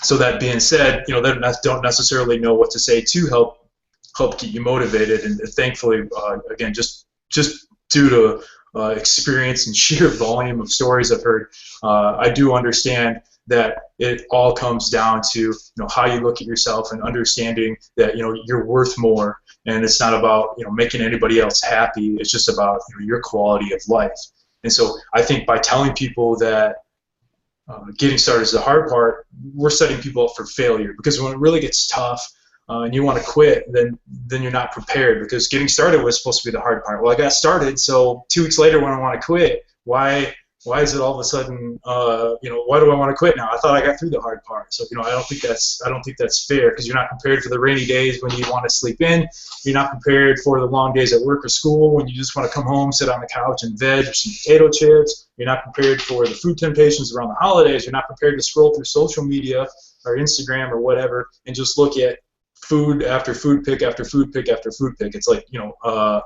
So that being said, you know, they don't necessarily know what to say to help keep you motivated, and thankfully, again, just due to experience and sheer volume of stories I've heard, I do understand that it all comes down to, you know, how you look at yourself and understanding that, you know, you're worth more, and it's not about, you know, making anybody else happy. It's just about, you know, your quality of life. And so I think by telling people that getting started is the hard part, we're setting people up for failure, because when it really gets tough and you want to quit, then you're not prepared, because getting started was supposed to be the hard part. Well, I got started, so 2 weeks later when I want to quit, why is it all of a sudden, you know, why do I want to quit now? I thought I got through the hard part. So, you know, I don't think that's fair, because you're not prepared for the rainy days when you want to sleep in. You're not prepared for the long days at work or school when you just want to come home, sit on the couch and veg or some potato chips. You're not prepared for the food temptations around the holidays. You're not prepared to scroll through social media or Instagram or whatever and just look at food after food pick after food pick after food pick. It's like, you know,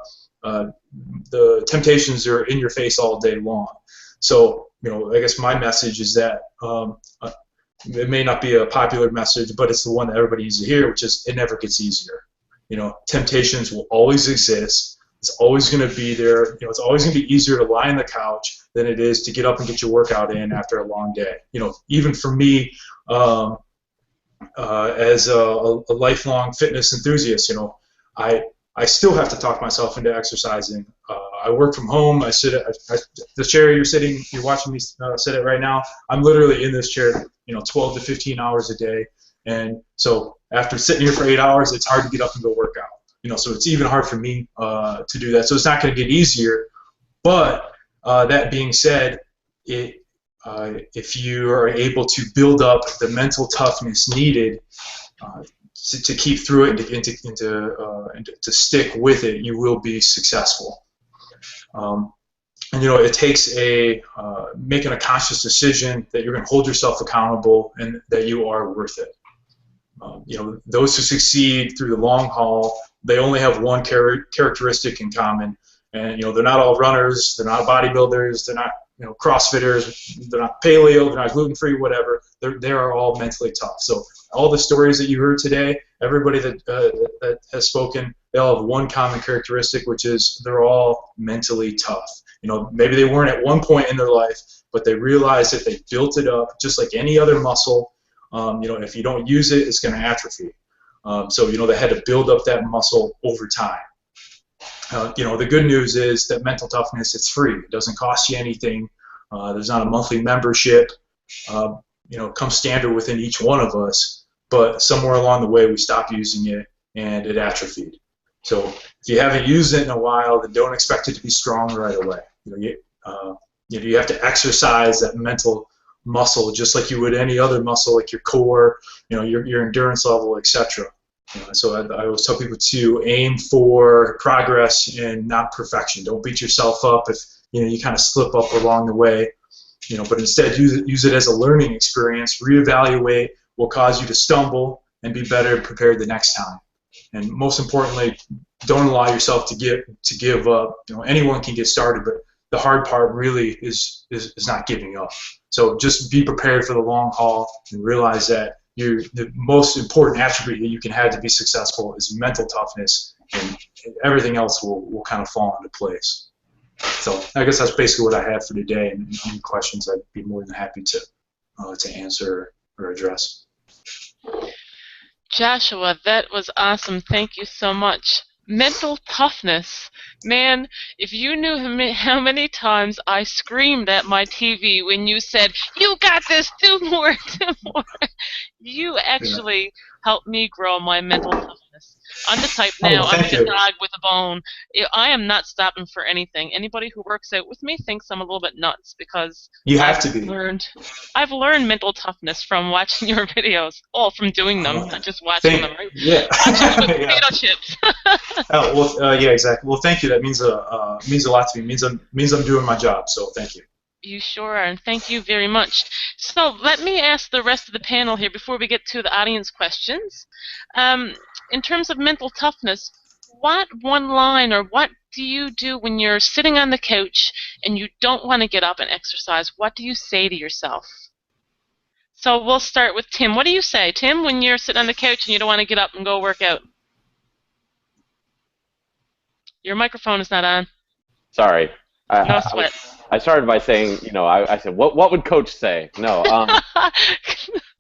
the temptations are in your face all day long. So, you know, I guess my message is that it may not be a popular message, but it's the one that everybody needs to hear, which is it never gets easier. You know, temptations will always exist. It's always going to be there. You know, it's always going to be easier to lie on the couch than it is to get up and get your workout in after a long day. You know, even for me, as a lifelong fitness enthusiast, you know, I still have to talk myself into exercising. I work from home. I sit at the chair you're watching me sit at right now. I'm literally in this chair, 12 to 15 hours a day. And so after sitting here for 8 hours, it's hard to get up and go work out. So it's even hard for me to do that. So it's not going to get easier. But that being said, if you are able to build up the mental toughness needed to keep through it and to stick with it, you will be successful. And it takes making a conscious decision that you're going to hold yourself accountable and that you are worth it. Those who succeed through the long haul, they only have one characteristic in common, and they're not all runners, they're not bodybuilders, they're not CrossFitters, they're not paleo, they're not gluten-free, whatever. They are all mentally tough. So all the stories that you heard today, everybody that has spoken, they all have one common characteristic, which is they're all mentally tough. Maybe they weren't at one point in their life, but they realized that they built it up just like any other muscle. If you don't use it, it's going to atrophy. So they had to build up that muscle over time. The good news is that mental toughness, it's free. It doesn't cost you anything. There's not a monthly membership. It comes standard within each one of us, but somewhere along the way we stopped using it and it atrophied. So if you haven't used it in a while, then don't expect it to be strong right away. You have to exercise that mental muscle just like you would any other muscle, like your core, your endurance level, etc. So I always tell people to aim for progress and not perfection. Don't beat yourself up if you kind of slip up along the way, but instead use it as a learning experience. Reevaluate will cause you to stumble and be better prepared the next time. And most importantly, don't allow yourself to give up. Anyone can get started, but the hard part really is not giving up. So just be prepared for the long haul and realize that the most important attribute that you can have to be successful is mental toughness, and everything else will kind of fall into place. So I guess that's basically what I have for today, and any questions I'd be more than happy to answer or address. Joshua, that was awesome. Thank you so much. Mental toughness. Man, if you knew how many times I screamed at my TV when you said, "You got this, do more, do more." You actually helped me grow my mental toughness. I'm the type now, I'm like a dog with a bone. I am not stopping for anything. Anybody who works out with me thinks I'm a little bit nuts because I've learned mental toughness from watching your videos. All from doing them, not just watching them. Right? Yeah. Watching with potato chips. Yeah, exactly. Well, thank you. That means a lot to me. It means I'm doing my job. So thank you. You sure are, and thank you very much. So let me ask the rest of the panel here before we get to the audience questions. In terms of mental toughness, what one line or what do you do when you're sitting on the couch and you don't want to get up and exercise? What do you say to yourself? So we'll start with Tim. What do you say, Tim, when you're sitting on the couch and you don't want to get up and go work out? Your microphone is not on. Sorry. No sweat. I started by saying, I said, what would Coach say? No,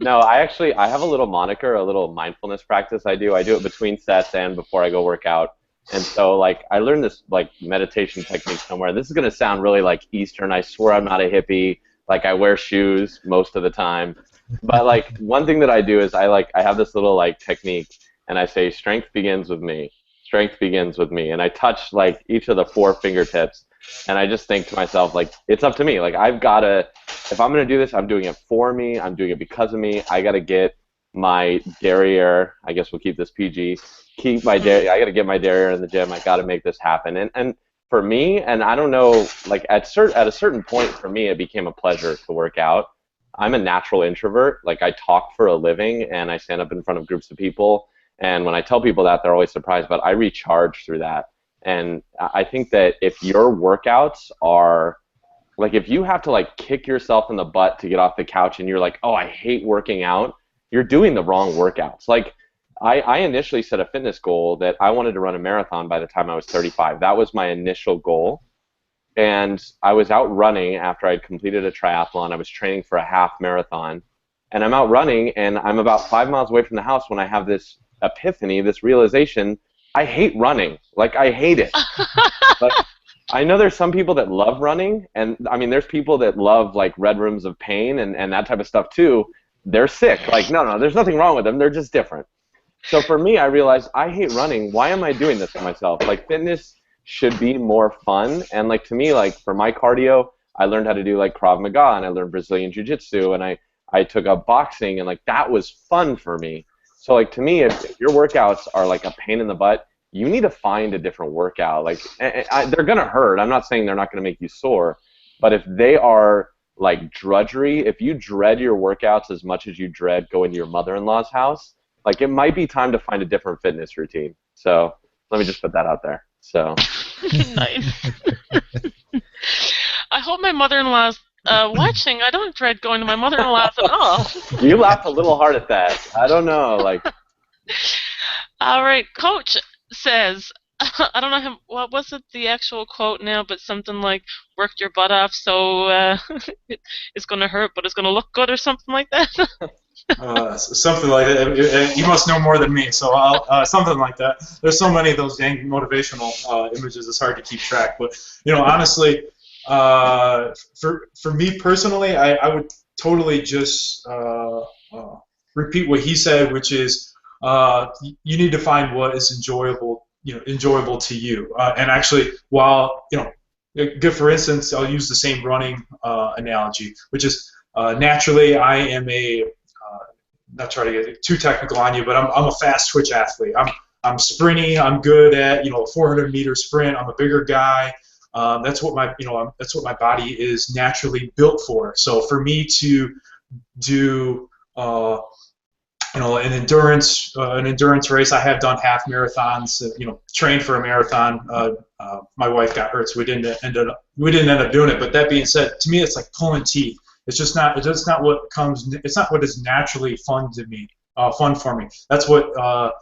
no. I have a little moniker, a little mindfulness practice I do. I do it between sets and before I go work out. And so, I learned this meditation technique somewhere. This is gonna sound really Eastern. I swear I'm not a hippie. I wear shoes most of the time. But one thing that I do is I have this little technique, and I say, strength begins with me. Strength begins with me. And I touch each of the 4 fingertips. And I just think to myself, it's up to me. I've got to, if I'm going to do this, I'm doing it for me. I'm doing it because of me. I got to get my derriere. I guess we'll keep this PG. I got to get my derriere in the gym. I got to make this happen. And for me, and I don't know, at a certain point for me, it became a pleasure to work out. I'm a natural introvert. I talk for a living, and I stand up in front of groups of people. And when I tell people that, they're always surprised. But I recharge through that. And I think that if your workouts are, if you have to kick yourself in the butt to get off the couch and you're oh, I hate working out, you're doing the wrong workouts. I initially set a fitness goal that I wanted to run a marathon by the time I was 35. That was my initial goal. And I was out running after I'd completed a triathlon. I was training for a half marathon. And I'm out running, and I'm about 5 miles away from the house when I have this epiphany, this realization, I hate running. I hate it. I know there's some people that love running, and I mean, there's people that love like red rooms of pain and that type of stuff too. They're sick. Like, no, there's nothing wrong with them. They're just different. So for me, I realized I hate running. Why am I doing this to myself? Like, fitness should be more fun. And like to me, like for my cardio, I learned how to do like Krav Maga, and I learned Brazilian Jiu-Jitsu, and I took up boxing, and like that was fun for me. So like to me, if your workouts are like a pain in the butt, you need to find a different workout. Like they're gonna hurt. I'm not saying they're not gonna make you sore, but if they are like drudgery, if you dread your workouts as much as you dread going to your mother-in-law's house, like it might be time to find a different fitness routine. So let me just put that out there. So Nice. I hope my mother-in-law's watching. I don't dread going to my mother-in-law's at all. you laughed a little hard at that. I don't know. Like, All right, Coach says, I don't know what was it the actual quote now, but something like "work your butt off, so it's going to hurt, but it's going to look good" or something like that. Something like that. You must know more than me, so I'll something like that. There's so many of those dang motivational images; it's hard to keep track. But honestly, for me personally, I would totally just repeat what he said, which is you need to find what is enjoyable to you. And actually, while good for instance, I'll use the same running analogy, which is naturally I am not trying to get too technical on you, but I'm a fast twitch athlete. I'm sprinty. I'm good at 400-meter sprint. I'm a bigger guy. That's what my body is naturally built for. So for me to do an endurance race, I have done half marathons. Trained for a marathon. My wife got hurt, so we didn't end up doing it. But that being said, to me, it's like pulling teeth. It's not what is naturally fun to me, fun for me. That's what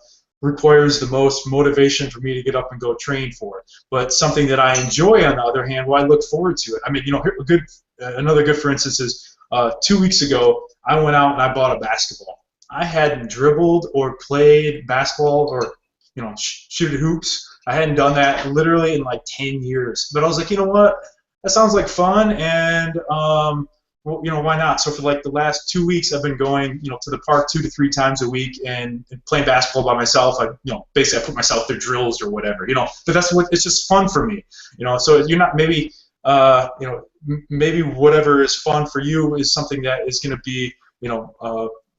requires the most motivation for me to get up and go train for. But something that I enjoy, on the other hand, I look forward to it. I mean, another good for instance is 2 weeks ago I went out and I bought a basketball. I hadn't dribbled or played basketball or shoot hoops. I hadn't done that literally in like 10 years. But I was like, you know what? That sounds like fun, and why not? So for like the last 2 weeks, I've been going, to the park 2 to 3 times a week and playing basketball by myself. Basically I put myself through drills or whatever, But it's just fun for me, So you're not maybe, maybe whatever is fun for you is something that is going to be,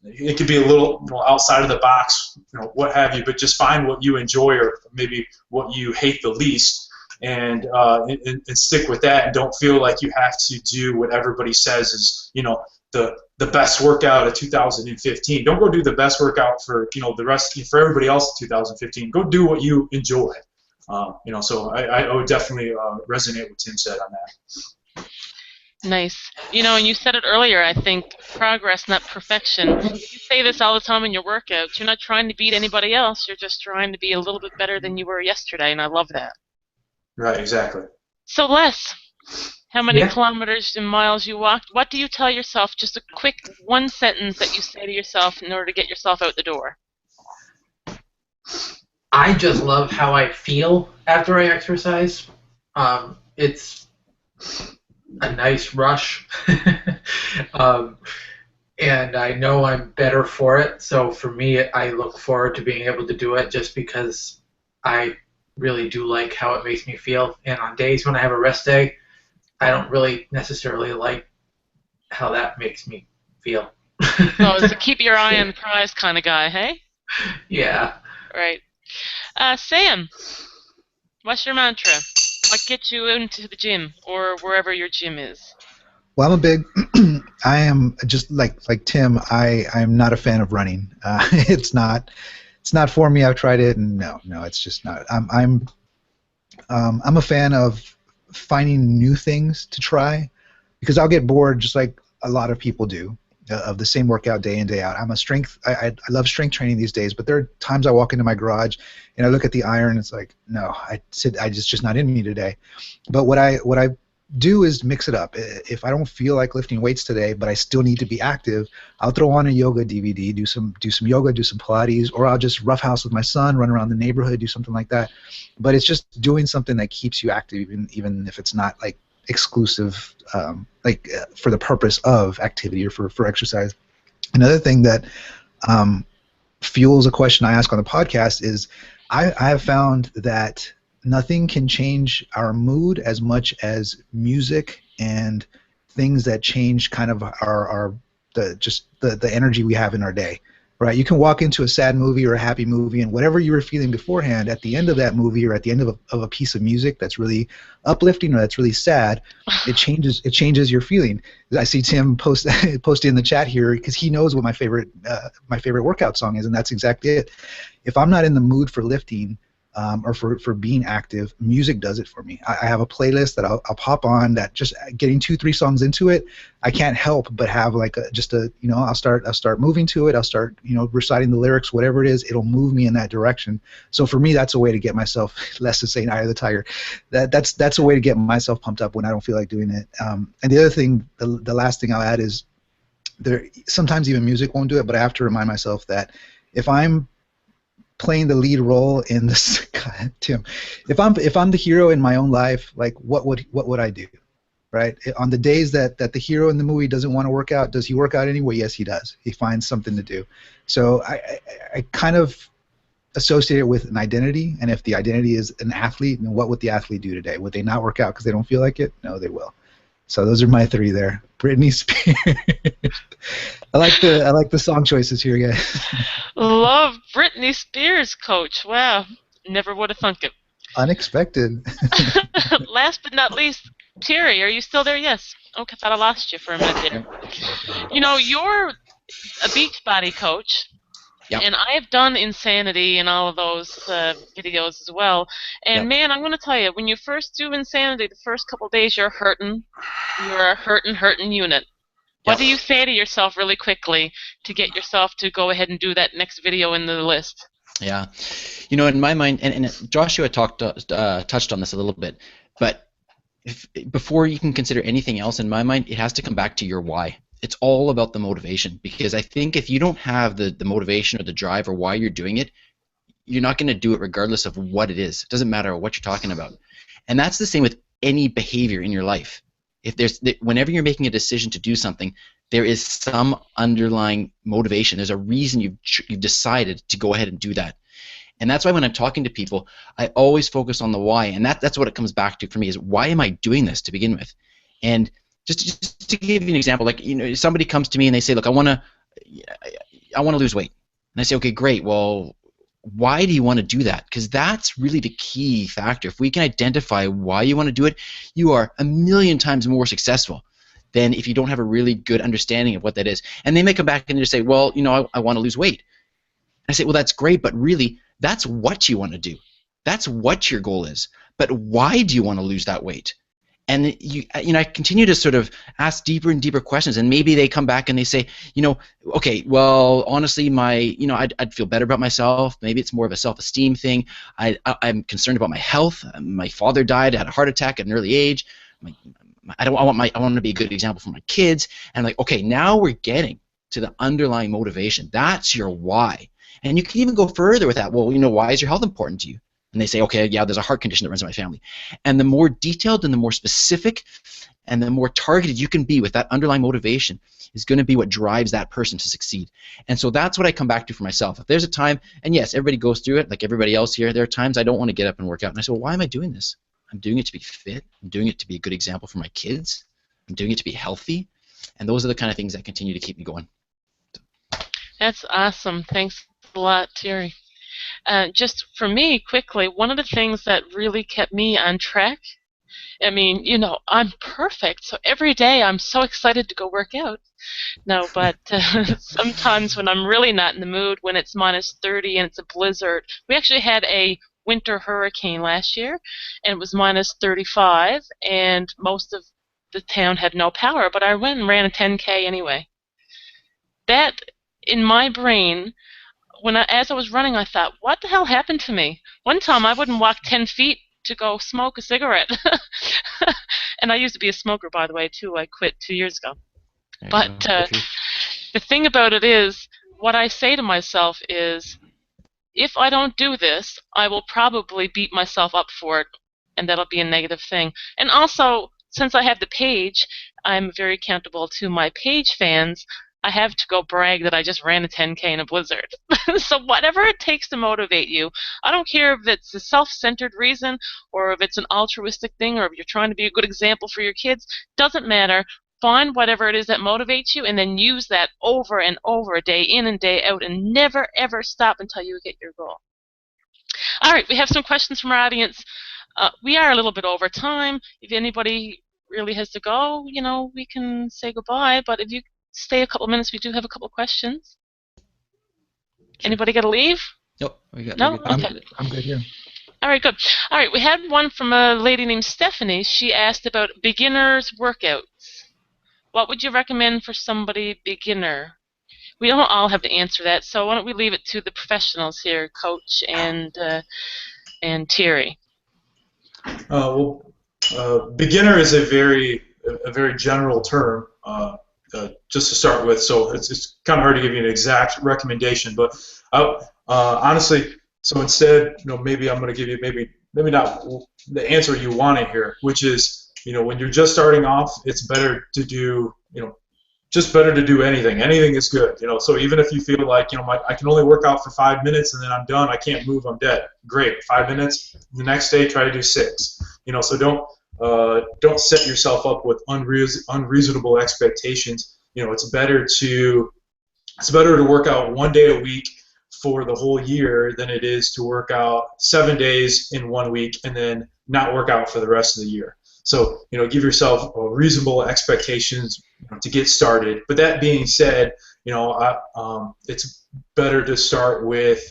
it could be a little outside of the box, what have you. But just find what you enjoy or maybe what you hate the least. And stick with that, and don't feel like you have to do what everybody says is the best workout of 2015. Don't go do the best workout for the rest for everybody else in 2015. Go do what you enjoy. So I would definitely resonate what Tim said on that. Nice. And you said it earlier, I think progress, not perfection. You say this all the time in your workouts. You're not trying to beat anybody else. You're just trying to be a little bit better than you were yesterday, and I love that. Right, exactly. So, Les, how many Yeah. kilometers and miles you walked? What do you tell yourself? Just a quick one sentence that you say to yourself in order to get yourself out the door. I just love how I feel after I exercise. It's a nice rush. And I know I'm better for it. So for me, I look forward to being able to do it just because I really do like how it makes me feel. And on days when I have a rest day, I don't really necessarily like how that makes me feel. So it's a keep your eye on the prize kind of guy, hey? Yeah. Right. Sam, what's your mantra? What gets you into the gym or wherever your gym is? Well, I'm a big. I am just like Tim. I am not a fan of running. It's not for me. I've tried it, and no, it's just not. I'm a fan of finding new things to try, because I'll get bored just like a lot of people do of the same workout day in day out. I love strength training these days, but there are times I walk into my garage and I look at the iron and it's like, no, it's just not in me today. But what I do is mix it up. If I don't feel like lifting weights today, but I still need to be active, I'll throw on a yoga DVD, do some yoga, do some Pilates, or I'll just roughhouse with my son, run around the neighborhood, do something like that. But it's just doing something that keeps you active, even if it's not like exclusive, for the purpose of activity or for exercise. Another thing that fuels a question I ask on the podcast is I have found that nothing can change our mood as much as music and things that change kind of the energy we have in our day. Right? You can walk into a sad movie or a happy movie, and whatever you were feeling beforehand, at the end of that movie or at the end of a piece of music that's really uplifting or that's really sad, it changes your feeling. I see Tim post in the chat here because he knows what my favorite workout song is, and that's exactly it. If I'm not in the mood for lifting or for being active, music does it for me. I have a playlist that I'll pop on that just getting 2-3 songs into it, I can't help but have like I'll start moving to it. I'll start reciting the lyrics, whatever it is, it'll move me in that direction. So for me, that's a way to get myself, less than saying Eye of the Tiger, that's a way to get myself pumped up when I don't feel like doing it. And the other thing, the last thing I'll add is sometimes even music won't do it, but I have to remind myself that if I'm playing the lead role in this, God, Tim, if I'm the hero in my own life, like what would I do, right? On the days that the hero in the movie doesn't want to work out, does he work out anyway? Yes, he does. He finds something to do. So I kind of associate it with an identity, and if the identity is an athlete, then what would the athlete do today? Would they not work out because they don't feel like it? No, they will. So those are my 3 there. Britney Spears. I like the song choices here, guys. Love Britney Spears, Coach. Wow, never would have thunk it. Unexpected. Last but not least, Teri, are you still there? Yes. Okay, I thought I lost you for a minute there. You're a Beachbody coach. Yep. And I have done Insanity and all of those videos as well. And Yep. man, I'm going to tell you, when you first do Insanity, the first couple of days you're hurting. You're a hurting unit. What Yep. do you say to yourself really quickly to get yourself to go ahead and do that next video in the list? Yeah. In my mind, and Joshua touched on this a little bit, but before you can consider anything else, in my mind, it has to come back to your why. It's all about the motivation, because I think if you don't have the motivation or the drive or why you're doing it, you're not going to do it regardless of what it is. It doesn't matter what you're talking about. And that's the same with any behavior in your life. Whenever you're making a decision to do something, there is some underlying motivation. There's a reason you've decided to go ahead and do that. And that's why when I'm talking to people, I always focus on the why, and that's what it comes back to for me, is why am I doing this to begin with? And just to give you an example, like somebody comes to me and they say, look, I want to lose weight, and I say, okay, great. Well, why do you want to do that? Because that's really the key factor. If we can identify why you want to do it, you are a million times more successful than if you don't have a really good understanding of what that is. And they may come back and just say, well, I want to lose weight. And I say, well, that's great, but really, that's what you want to do. That's what your goal is. But why do you want to lose that weight? And I continue to sort of ask deeper and deeper questions, and maybe they come back and they say, okay, well, honestly, I'd feel better about myself. Maybe it's more of a self-esteem thing. I'm concerned about my health. My father died, had a heart attack at an early age. I want to be a good example for my kids. And I'm like, okay, now we're getting to the underlying motivation. That's your why. And you can even go further with that. Well, why is your health important to you? And they say, okay, yeah, there's a heart condition that runs in my family. And the more detailed and the more specific and the more targeted you can be with that underlying motivation is going to be what drives that person to succeed. And so that's what I come back to for myself. If there's a time, and yes, everybody goes through it like everybody else here, there are times I don't want to get up and work out. And I say, well, why am I doing this? I'm doing it to be fit. I'm doing it to be a good example for my kids. I'm doing it to be healthy. And those are the kind of things that continue to keep me going. That's awesome. Thanks a lot, Teri. Just for me, quickly, one of the things that really kept me on track, I'm perfect, so every day I'm so excited to go work out. No, but sometimes when I'm really not in the mood, when it's -30 and it's a blizzard, we actually had a winter hurricane last year, and it was -35, and most of the town had no power, but I went and ran a 10K anyway. That, in my brain, as I was running, I thought, what the hell happened to me? One time I wouldn't walk 10 feet to go smoke a cigarette. And I used to be a smoker, by the way, too. I quit 2 years ago. There you But go. Good for you. the thing about it is, what I say to myself is, if I don't do this, I will probably beat myself up for it, and that'll be a negative thing. And also, since I have the page, I'm very accountable to my page fans. I have to go brag that I just ran a 10K in a blizzard. So whatever it takes to motivate you, I don't care if it's a self-centered reason or if it's an altruistic thing or if you're trying to be a good example for your kids, doesn't matter. Find whatever it is that motivates you and then use that over and over, day in and day out, and never ever stop until you get your goal. All right, we have some questions from our audience. We are a little bit over time. If anybody really has to go, we can say goodbye. But if you stay a couple minutes, we do have a couple questions. Sure. Anybody got to leave? Nope. We got, No? we're good. Okay. I'm good here. All right, good. All right, we had one from a lady named Stephanie. She asked about beginners workouts. What would you recommend for somebody beginner? We don't all have to answer that, so why don't we leave it to the professionals here, Coach and Teri. Beginner is a very general term, just to start with. So it's kind of hard to give you an exact recommendation. But honestly, so instead, maybe I'm going to give you maybe not the answer you want to hear, which is, when you're just starting off, it's better to do, just better to do anything. Anything is good, So even if you feel like, I can only work out for 5 minutes and then I'm done, I can't move, I'm dead. Great, 5 minutes. The next day, try to do 6. So don't set yourself up with unreasonable expectations. It's better to work out 1 day a week for the whole year than it is to work out 7 days in 1 week and then not work out for the rest of the year. So, give yourself reasonable expectations to get started. But that being said, it's better to start with,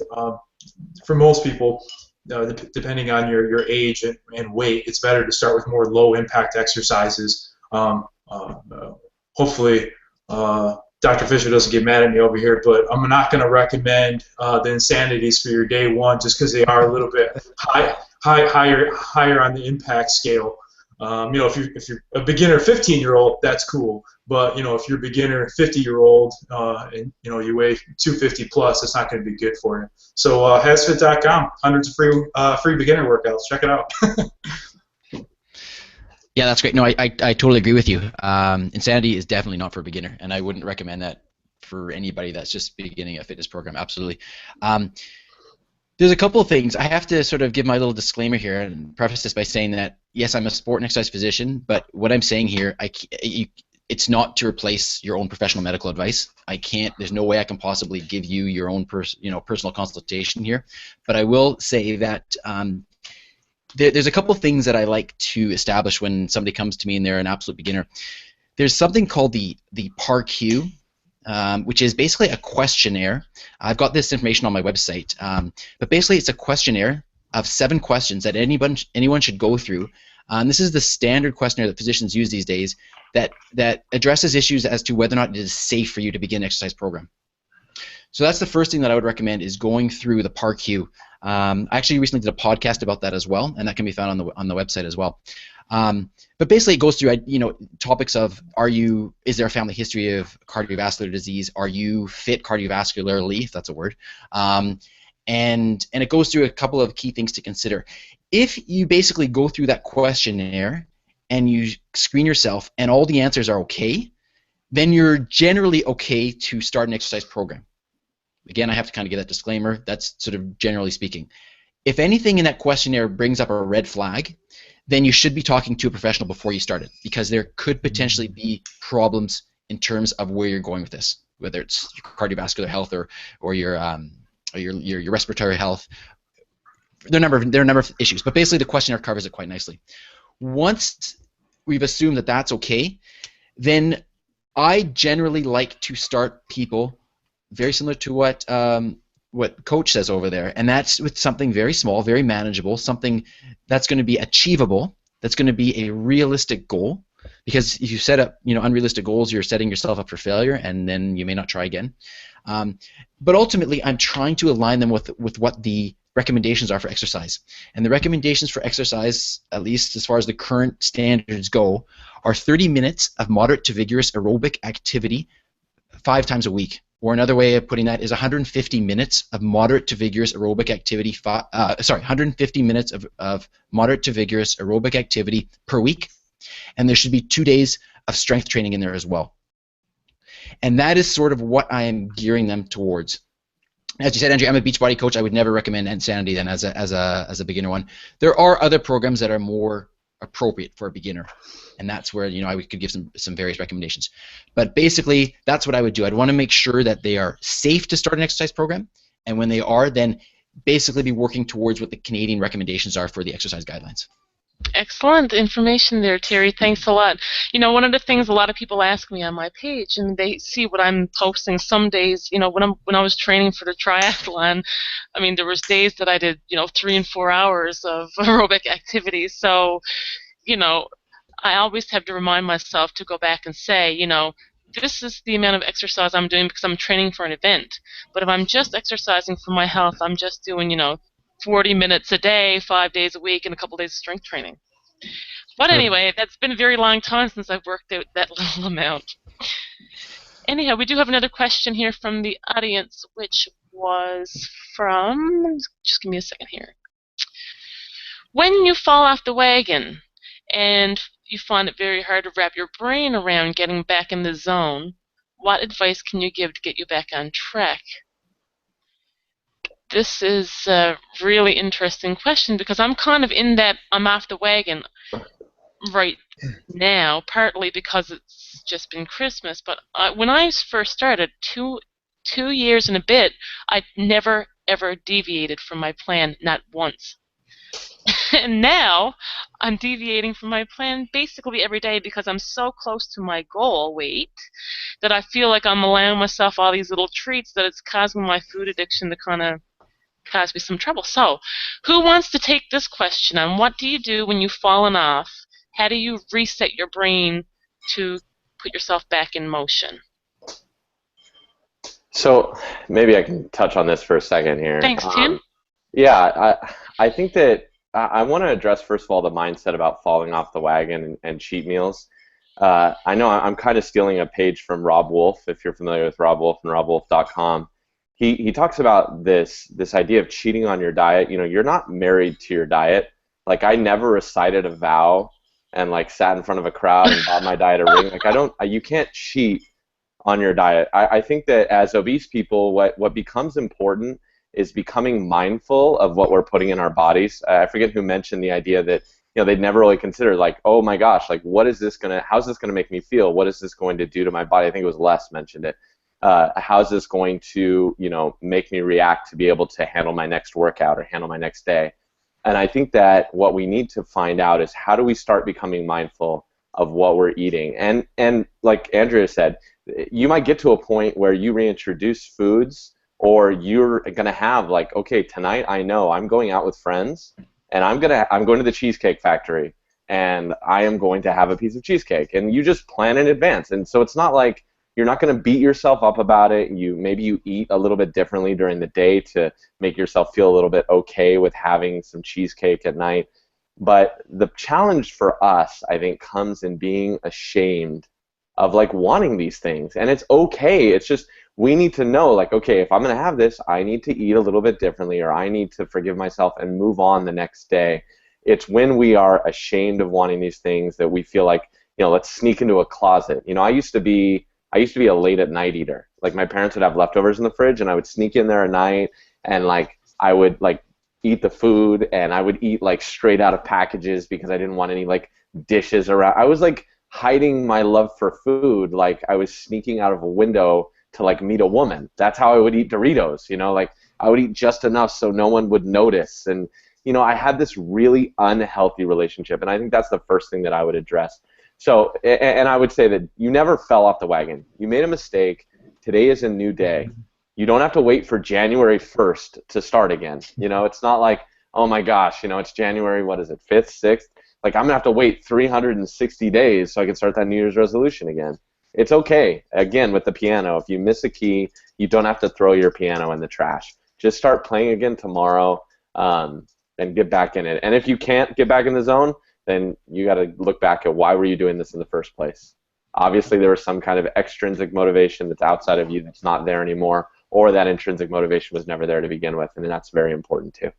for most people, depending on your age and weight, it's better to start with more low-impact exercises. Hopefully, Dr. Fisher doesn't get mad at me over here, but I'm not going to recommend the Insanities for your day one just because they are a little bit higher on the impact scale. If you're a beginner 15-year-old, that's cool. But if you're a beginner 50-year-old and you weigh 250 plus, it's not going to be good for you. So hasfit.com, hundreds of free beginner workouts. Check it out. Yeah, that's great. No, I totally agree with you. Insanity is definitely not for a beginner, and I wouldn't recommend that for anybody that's just beginning a fitness program. Absolutely. There's a couple of things. I have to sort of give my little disclaimer here and preface this by saying that, yes, I'm a sport and exercise physician, but what I'm saying here, it's not to replace your own professional medical advice. I can't. There's no way I can possibly give you your own personal consultation here. But I will say that there's a couple of things that I like to establish when somebody comes to me and they're an absolute beginner. There's something called the PAR-Q, which is basically a questionnaire. I've got this information on my website, but basically it's a questionnaire of 7 questions that anyone should go through. This is the standard questionnaire that physicians use these days that addresses issues as to whether or not it is safe for you to begin an exercise program. So that's the first thing that I would recommend, is going through the PAR-Q. I actually recently did a podcast about that as well, and that can be found on the website as well. But basically it goes through topics of, is there a family history of cardiovascular disease? Are you fit cardiovascularly, if that's a word? And it goes through a couple of key things to consider. If you basically go through that questionnaire and you screen yourself and all the answers are okay, then you're generally okay to start an exercise program. Again, I have to kind of give that disclaimer. That's sort of generally speaking. If anything in that questionnaire brings up a red flag, then you should be talking to a professional before you start it, because there could potentially be problems in terms of where you're going with this, whether it's your cardiovascular health or your respiratory health. There are a number of issues, but basically the questionnaire covers it quite nicely. Once we've assumed that that's okay, then I generally like to start people very similar to what Coach says over there, and that's with something very small, very manageable, something that's going to be achievable, that's going to be a realistic goal, because if you set up unrealistic goals, you're setting yourself up for failure, and then you may not try again. But ultimately, I'm trying to align them with what the recommendations are for exercise. And the recommendations for exercise, at least as far as the current standards go, are 30 minutes of moderate to vigorous aerobic activity 5 times a week. Or another way of putting that is 150 minutes of moderate to vigorous aerobic activity, 150 minutes of moderate to vigorous aerobic activity per week. And there should be 2 days of strength training in there as well. And that is sort of what I am gearing them towards. As you said, Andrea, I'm a Beachbody coach. I would never recommend Insanity then as a beginner one. There are other programs that are more appropriate for a beginner, and that's where I could give some various recommendations. But basically, that's what I would do. I'd want to make sure that they are safe to start an exercise program, and when they are, then basically be working towards what the Canadian recommendations are for the exercise guidelines. Excellent information there, Teri. Thanks a lot. One of the things a lot of people ask me on my page, and they see what I'm posting some days, when I was training for the triathlon, there was days that I did, 3 and 4 hours of aerobic activity. So, I always have to remind myself to go back and say, this is the amount of exercise I'm doing because I'm training for an event. But if I'm just exercising for my health, I'm just doing, 40 minutes a day, 5 days a week, and a couple days of strength training. But anyway, that's been a very long time since I've worked out that little amount. Anyhow, we do have another question here from the audience, which was from, just give me a second here. When you fall off the wagon and you find it very hard to wrap your brain around getting back in the zone, what advice can you give to get you back on track? This is a really interesting question because I'm kind of in that I'm off the wagon right now, partly because it's just been Christmas. But when I first started, two years and a bit, I never, ever deviated from my plan, not once. And now I'm deviating from my plan basically every day because I'm so close to my goal weight that I feel like I'm allowing myself all these little treats that it's causing my food addiction to kind of cause me some trouble. So, who wants to take this question on what do you do when you've fallen off? How do you reset your brain to put yourself back in motion? So maybe I can touch on this for a second here. Thanks, Tim. Yeah, I think that I want to address, first of all, the mindset about falling off the wagon and cheat meals. I know I'm kind of stealing a page from Rob Wolf, if you're familiar with Rob Wolf and robwolf.com. He talks about this idea of cheating on your diet. You're not married to your diet. Like, I never recited a vow and sat in front of a crowd and bought my diet a ring. You can't cheat on your diet. I think that as obese people, what becomes important is becoming mindful of what we're putting in our bodies. I forget who mentioned the idea that they'd never really considered, oh my gosh, how's this gonna make me feel? What is this going to do to my body? I think it was Les mentioned it. How's this going to make me react to be able to handle my next workout or handle my next day? And I think that what we need to find out is how do we start becoming mindful of what we're eating. And like Andrea said, you might get to a point where you reintroduce foods, or you're gonna have okay, tonight I know I'm going out with friends and I'm going to the Cheesecake Factory and I am going to have a piece of cheesecake, and you just plan in advance. And so it's not like you're not going to beat yourself up about it. Maybe you eat a little bit differently during the day to make yourself feel a little bit okay with having some cheesecake at night. But the challenge for us, I think, comes in being ashamed of wanting these things. And it's okay. It's just we need to know okay, if I'm going to have this, I need to eat a little bit differently, or I need to forgive myself and move on the next day. It's when we are ashamed of wanting these things that we feel let's sneak into a closet. I used to be a late at night eater. My parents would have leftovers in the fridge, and I would sneak in there at night, and I would eat the food, and I would eat straight out of packages because I didn't want any dishes around. I was hiding my love for food. I was sneaking out of a window to meet a woman. That's how I would eat Doritos. I would eat just enough so no one would notice. And I had this really unhealthy relationship, and I think that's the first thing that I would address. So, and I would say that you never fell off the wagon. You made a mistake. Today is a new day. You don't have to wait for January 1st to start again. It's not oh my gosh, it's January, what is it, 5th, 6th? I'm going to have to wait 360 days so I can start that New Year's resolution again. It's okay. Again, with the piano, if you miss a key, you don't have to throw your piano in the trash. Just start playing again tomorrow. then get back in it. And if you can't get back in the zone, then you got to look back at why were you doing this in the first place. Obviously, there was some kind of extrinsic motivation that's outside of you that's not there anymore, or that intrinsic motivation was never there to begin with, and that's very important too.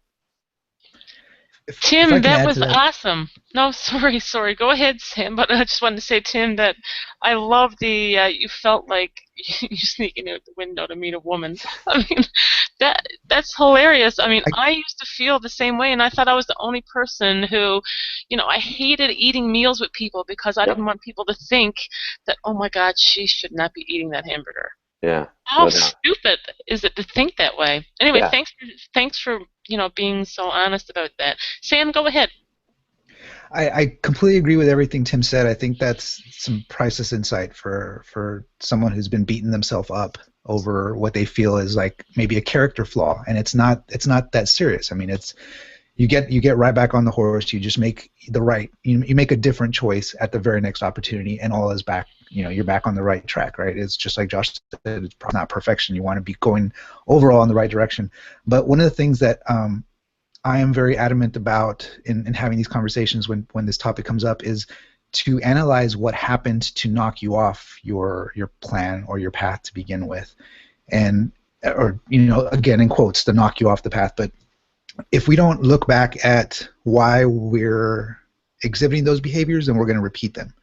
If I Tim, can that add was to that. awesome. No, sorry. Go ahead, Sam. But I just wanted to say, Tim, that I love the you felt like you sneaking out the window to meet a woman. I mean, that's hilarious. I mean, I, I used to feel the same way, and I thought I was the only person who, I hated eating meals with people because I Yep. didn't want people to think that, oh my God, she should not be eating that hamburger. Yeah. How No doubt. stupid is it to think that way? Anyway, Yeah. thanks for being so honest about that. Sam, go ahead. I completely agree with everything Tim said. I think that's some priceless insight for someone who's been beating themselves up over what they feel is like maybe a character flaw, and it's not that serious. I mean, it's you get right back on the horse. You just make you make a different choice at the very next opportunity, and all is back. You're back on the right track, right? It's just like Josh said, it's not perfection. You want to be going overall in the right direction. But one of the things that I am very adamant about in having these conversations when this topic comes up is to analyze what happened to knock you off your plan or your path to begin with, and or again in quotes, to knock you off the path. But if we don't look back at why we're exhibiting those behaviors, then we're going to repeat them.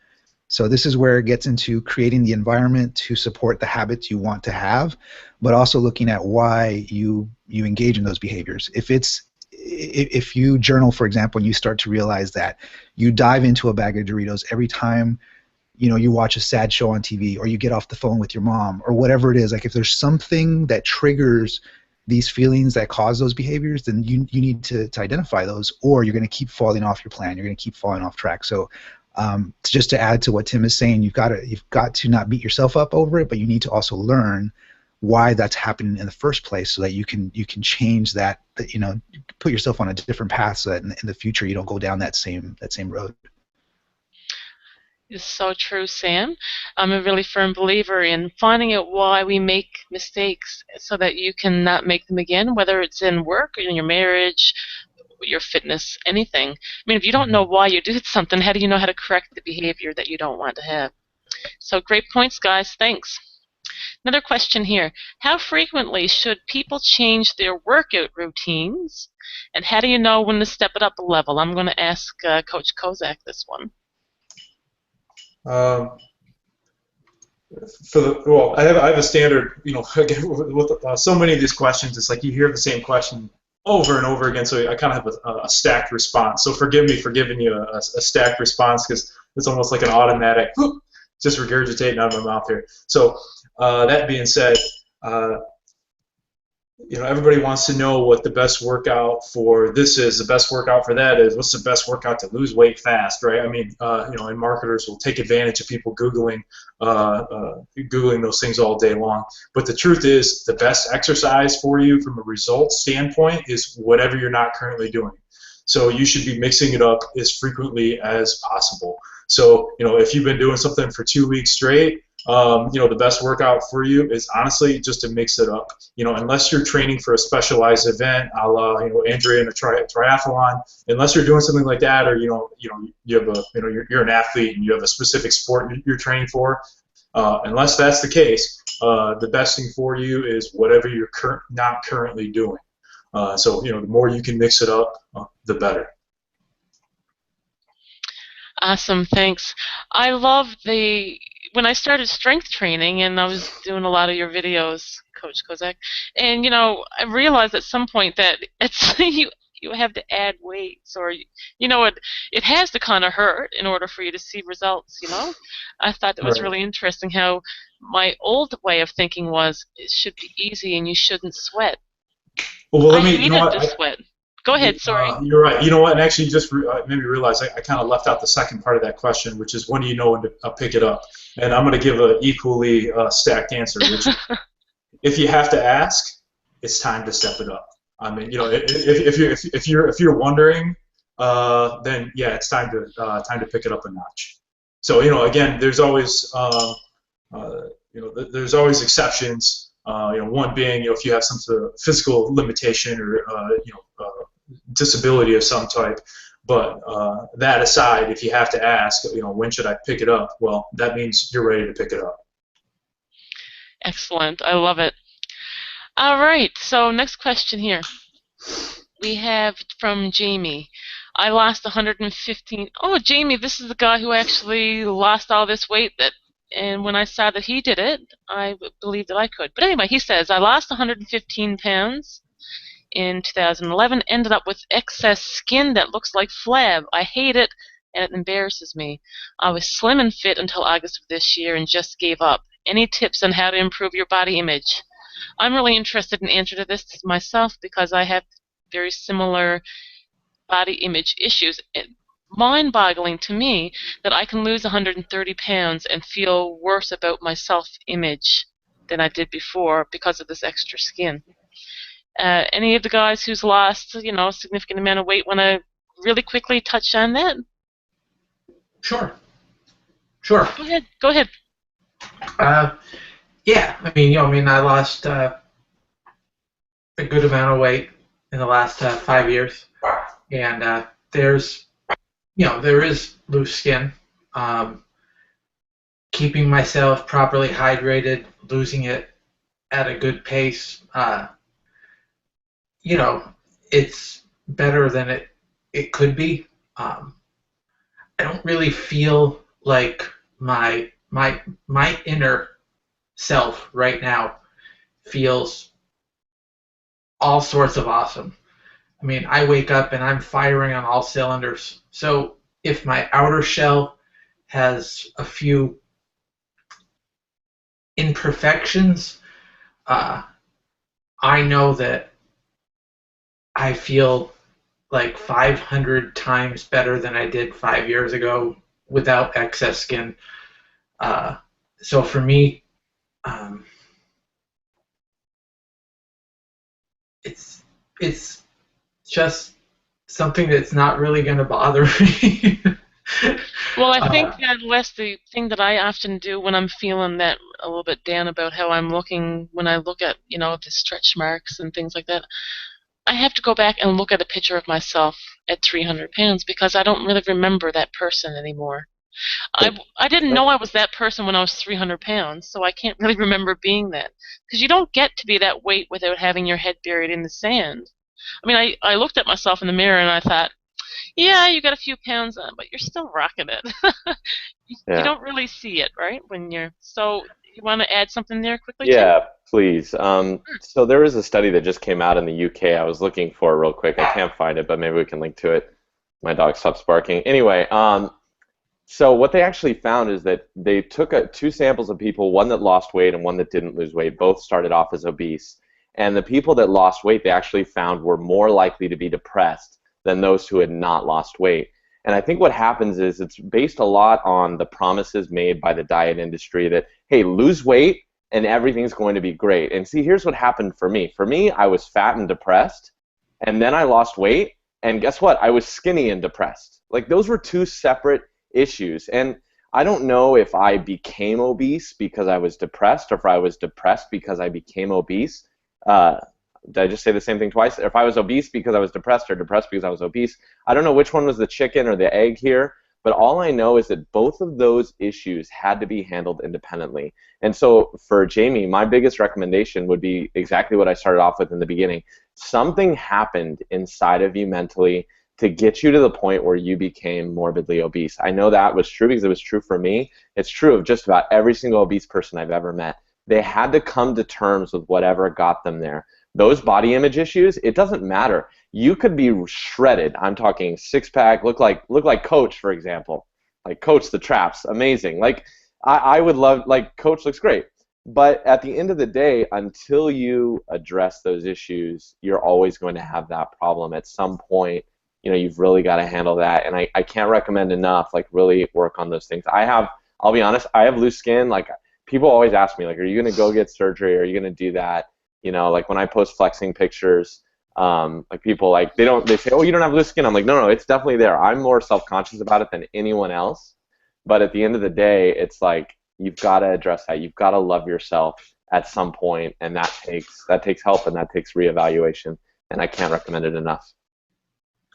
So this is where it gets into creating the environment to support the habits you want to have, but also looking at why you engage in those behaviors. If you journal, for example, and you start to realize that you dive into a bag of Doritos every time you watch a sad show on TV, or you get off the phone with your mom, or whatever it is, like if there's something that triggers these feelings that cause those behaviors, then you need to identify those, or you're going to keep falling off your plan. You're going to keep falling off track. So just to add to what Tim is saying, you've got to not beat yourself up over it, but you need to also learn why that's happening in the first place, so that you can change that, put yourself on a different path, so that in the future you don't go down that same road. It's so true, Sam. I'm a really firm believer in finding out why we make mistakes so that you can not make them again, whether it's in work, in your marriage, your fitness, anything. I mean, if you don't know why you did something, how do you know how to correct the behavior that you don't want to have? So great points, guys. Thanks. Another question here. How frequently should people change their workout routines? And how do you know when to step it up a level? I'm going to ask Coach Kozak this one. I have a standard, again, with so many of these questions, it's like you hear the same question over and over again, so I kind of have a stacked response. So forgive me for giving you a stacked response, because it's almost like an automatic, whoop, just regurgitating out of my mouth here. So that being said, everybody wants to know what the best workout for this is, the best workout for that is, what's the best workout to lose weight fast, right? I mean, and marketers will take advantage of people Googling those things all day long. But the truth is, the best exercise for you from a results standpoint is whatever you're not currently doing. So you should be mixing it up as frequently as possible. So, if you've been doing something for 2 weeks straight, the best workout for you is honestly just to mix it up. Unless you're training for a specialized event, a la Andrea in a triathlon, unless you're doing something like that, or you have you're an athlete and you have a specific sport you're training for. Unless that's the case, the best thing for you is whatever you're not currently doing. So the more you can mix it up, the better. Awesome, thanks. I love when I started strength training, and I was doing a lot of your videos, Coach Kozak, and I realized at some point that it's you have to add weights, or it has to kind of hurt in order for you to see results. I thought it was really interesting how my old way of thinking was it should be easy and you shouldn't sweat. Well, I hated to sweat. Go ahead, sorry. You're right. You know what? And actually, just made me realize I kind of left out the second part of that question, which is when do you know when to pick it up? And I'm going to give an equally stacked answer, which is if you have to ask, it's time to step it up. I mean, if you're wondering, then yeah, it's time to pick it up a notch. So again, there's always there's always exceptions. One being if you have some sort of physical limitation or disability of some type. But that aside, if you have to ask, when should I pick it up? Well, that means you're ready to pick it up. Excellent. I love it. All right. So next question here. We have from Jamie. I lost 115. Oh, Jamie, this is the guy who actually lost all this weight and when I saw that he did it, I believed that I could. But anyway, he says, I lost 115 pounds in 2011, ended up with excess skin that looks like flab. I hate it, and it embarrasses me. I was slim and fit until August of this year and just gave up. Any tips on how to improve your body image? I'm really interested in answer to this myself because I have very similar body image issues. It's mind-boggling to me that I can lose 130 pounds and feel worse about my self-image than I did before because of this extra skin. Any of the guys who's lost, a significant amount of weight want to really quickly touch on that? Sure. Go ahead. Yeah, I lost a good amount of weight in the last 5 years, and there is loose skin. Keeping myself properly hydrated, losing it at a good pace, it's better than it could be. I don't really feel like my inner self right now feels all sorts of awesome. I wake up and I'm firing on all cylinders. So if my outer shell has a few imperfections, I know that I feel like 500 times better than I did 5 years ago without excess skin. So for me, it's just something that's not really going to bother me. Well, I think that, Les, the thing that I often do when I'm feeling that a little bit down about how I'm looking, when I look at, the stretch marks and things like that, I have to go back and look at a picture of myself at 300 pounds because I don't really remember that person anymore. I didn't know I was that person when I was 300 pounds, so I can't really remember being that. Because you don't get to be that weight without having your head buried in the sand. I looked at myself in the mirror and I thought, yeah, you got a few pounds on, but you're still rocking it. You Yeah. don't really see it, right? So you want to add something there quickly, Tim? Yeah, please. So there is a study that just came out in the UK. I was looking for it real quick. I can't find it, but maybe we can link to it. My dog stops barking. Anyway, so what they actually found is that they took two samples of people, one that lost weight and one that didn't lose weight. Both started off as obese. And the people that lost weight, they actually found were more likely to be depressed than those who had not lost weight. And I think what happens is it's based a lot on the promises made by the diet industry that, hey, lose weight and everything's going to be great. And see, here's what happened for me. For me, I was fat and depressed, and then I lost weight, and guess what? I was skinny and depressed. Like, those were two separate issues. And I don't know if I became obese because I was depressed or if I was depressed because I became obese. Did I just say the same thing twice? If I was obese because I was depressed or depressed because I was obese, I don't know which one was the chicken or the egg here, but all I know is that both of those issues had to be handled independently. And so for Jamie, my biggest recommendation would be exactly what I started off with in the beginning. Something happened inside of you mentally to get you to the point where you became morbidly obese. I know that was true because it was true for me. It's true of just about every single obese person I've ever met. They had to come to terms with whatever got them there. Those body image issues, it doesn't matter. You could be shredded. I'm talking six-pack, look like Coach, for example. Like Coach the Traps, amazing. Like I would love, like Coach looks great. But at the end of the day, until you address those issues, you're always going to have that problem. At some point, you've really got to handle that. And I can't recommend enough, like really work on those things. I'll be honest, I have loose skin. Like people always ask me, like, are you going to go get surgery? Are you going to do that? Like when I post flexing pictures, like people they say, oh, you don't have loose skin. I'm like, no, it's definitely there. I'm more self-conscious about it than anyone else. But at the end of the day, it's like you've got to address that. You've got to love yourself at some point, and that takes help and that takes reevaluation. And I can't recommend it enough.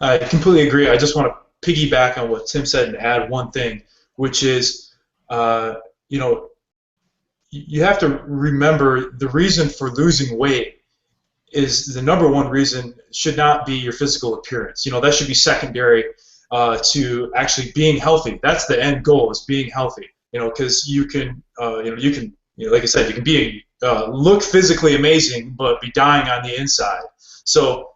I completely agree. I just want to piggyback on what Tim said and add one thing, which is, you know, you have to remember the reason for losing weight is the number one reason should not be your physical appearance. You know, that should be secondary to actually being healthy. That's the end goal, is being healthy. You know, because like I said, you can be look physically amazing, but be dying on the inside. So,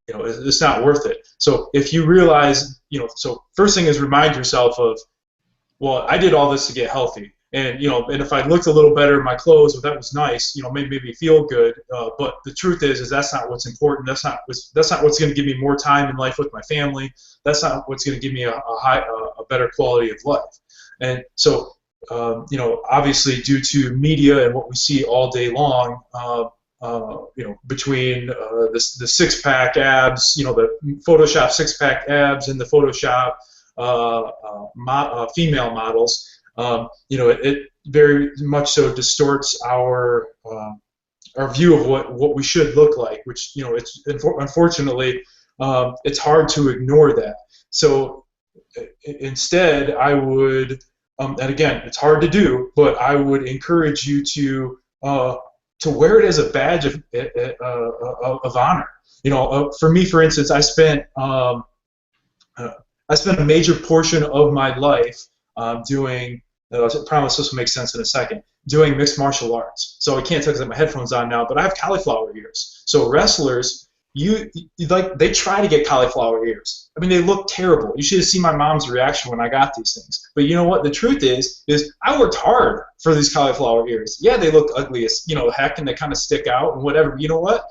it's not worth it. So if you realize, so first thing is remind yourself of, well, I did all this to get healthy. And and if I looked a little better in my clothes, well, that was nice. Made me feel good. But the truth is that's not what's important. That's not what's going to give me more time in life with my family. That's not what's going to give me a better quality of life. And so, obviously, due to media and what we see all day long, between the six-pack abs, the Photoshop six-pack abs and the Photoshop female models. It very much so distorts our view of what we should look like, which it's unfortunately it's hard to ignore that. So instead, I would, and again, it's hard to do, but I would encourage you to wear it as a badge of honor. For me, for instance, I spent a major portion of my life doing, I promise this will make sense in a second, doing mixed martial arts. So I can't tell because I have my headphones on now, but I have cauliflower ears. So wrestlers, they try to get cauliflower ears. I mean, they look terrible. You should have seen my mom's reaction when I got these things. But you know what? The truth is I worked hard for these cauliflower ears. Yeah, they look ugly as heck, and they kind of stick out and whatever. But you know what?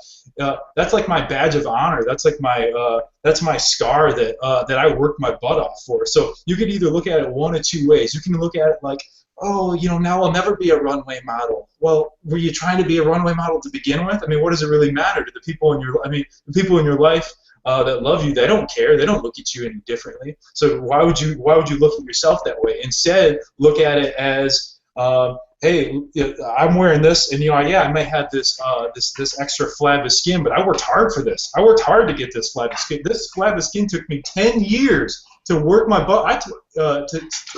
That's like my badge of honor. That's like my scar that I worked my butt off for. So you could either look at it one of two ways. You can look at it like, oh, now I'll never be a runway model. Well, were you trying to be a runway model to begin with? I mean, what does it really matter to the people in your life that love you? They don't care. They don't look at you any differently. So why would you look at yourself that way? Instead, look at it as, hey, I'm wearing this, and I may have this extra flab of skin, but I worked hard for this. I worked hard to get this flab of skin. This flab of skin took me 10 years to work my butt to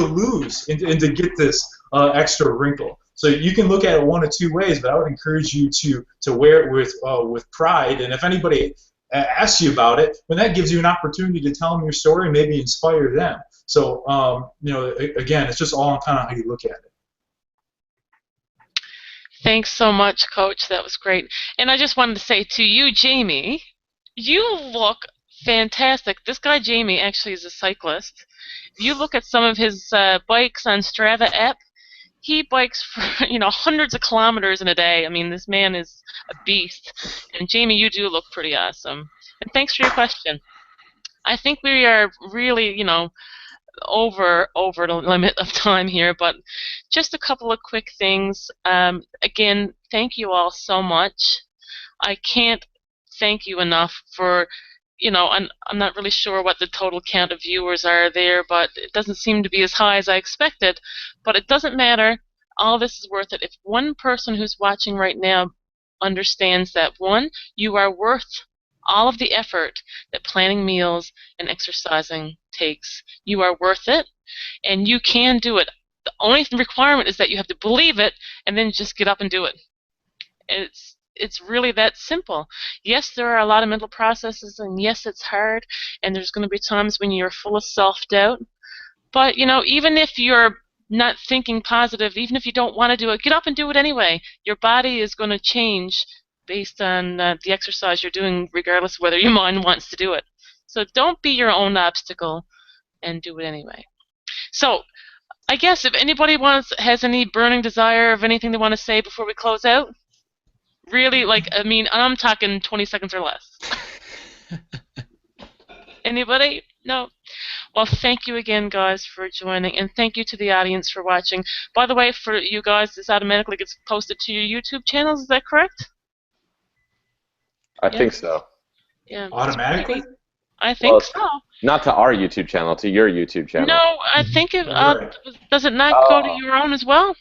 lose and to get this extra wrinkle. So you can look at it one of two ways, but I would encourage you to wear it with pride. And if anybody asks you about it, then that gives you an opportunity to tell them your story and maybe inspire them. So again, it's just all on kind of how you look at it. Thanks so much, Coach. That was great. And I just wanted to say to you, Jamie, you look fantastic. This guy, Jamie, actually is a cyclist. If you look at some of his bikes on Strava app, he bikes for hundreds of kilometers in a day. I mean, this man is a beast. And Jamie, you do look pretty awesome. And thanks for your question. I think we are really, over the limit of time here, but just a couple of quick things. Again, thank you all so much. I can't thank you enough for, I'm not really sure what the total count of viewers are there, but it doesn't seem to be as high as I expected. But it doesn't matter. All this is worth it. If one person who's watching right now understands that, one, you are worth all of the effort that planning meals and exercising takes. You are worth it, and you can do it. The only requirement is that you have to believe it, and then just get up and do it. It's really that simple. Yes, there are a lot of mental processes, and yes, it's hard, and there's going to be times when you're full of self-doubt. But, even if you're not thinking positive, even if you don't want to do it, get up and do it anyway. Your body is going to change based on the exercise you're doing, regardless of whether your mind wants to do it. So don't be your own obstacle, and do it anyway. So I guess if anybody has any burning desire of anything they want to say before we close out, really, I'm talking 20 seconds or less. Anybody? No? Well, thank you again, guys, for joining, and thank you to the audience for watching. By the way, for you guys, this automatically gets posted to your YouTube channels. Is that correct? I think so. Yeah. Automatically? I think so. Not to our YouTube channel, to your YouTube channel. No, I think it does it not go to your own as well?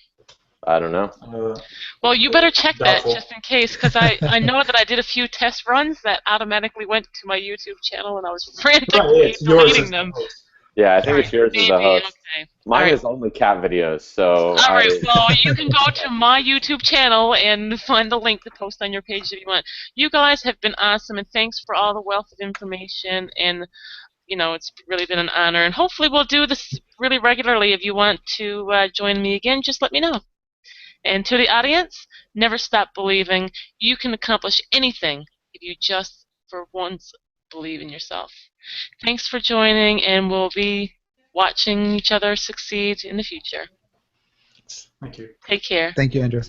I don't know. Well, you better check that Doubtful. just in case, because I know that I did a few test runs that automatically went to my YouTube channel, and I was Right, frantically it's yours deleting as the them. host. Yeah, I All think right, it's yours as the maybe, host. okay. All Mine right. is only cat videos, so All right, I. well, you can go to my YouTube channel and find the link to post on your page if you want. You guys have been awesome, and thanks for all the wealth of information, and, it's really been an honor, and hopefully we'll do this really regularly. If you want to join me again, just let me know. And to the audience, never stop believing. You can accomplish anything if you just, for once, believe in yourself. Thanks for joining, and we'll be watching each other succeed in the future. Thank you. Take care. Thank you, Andrew.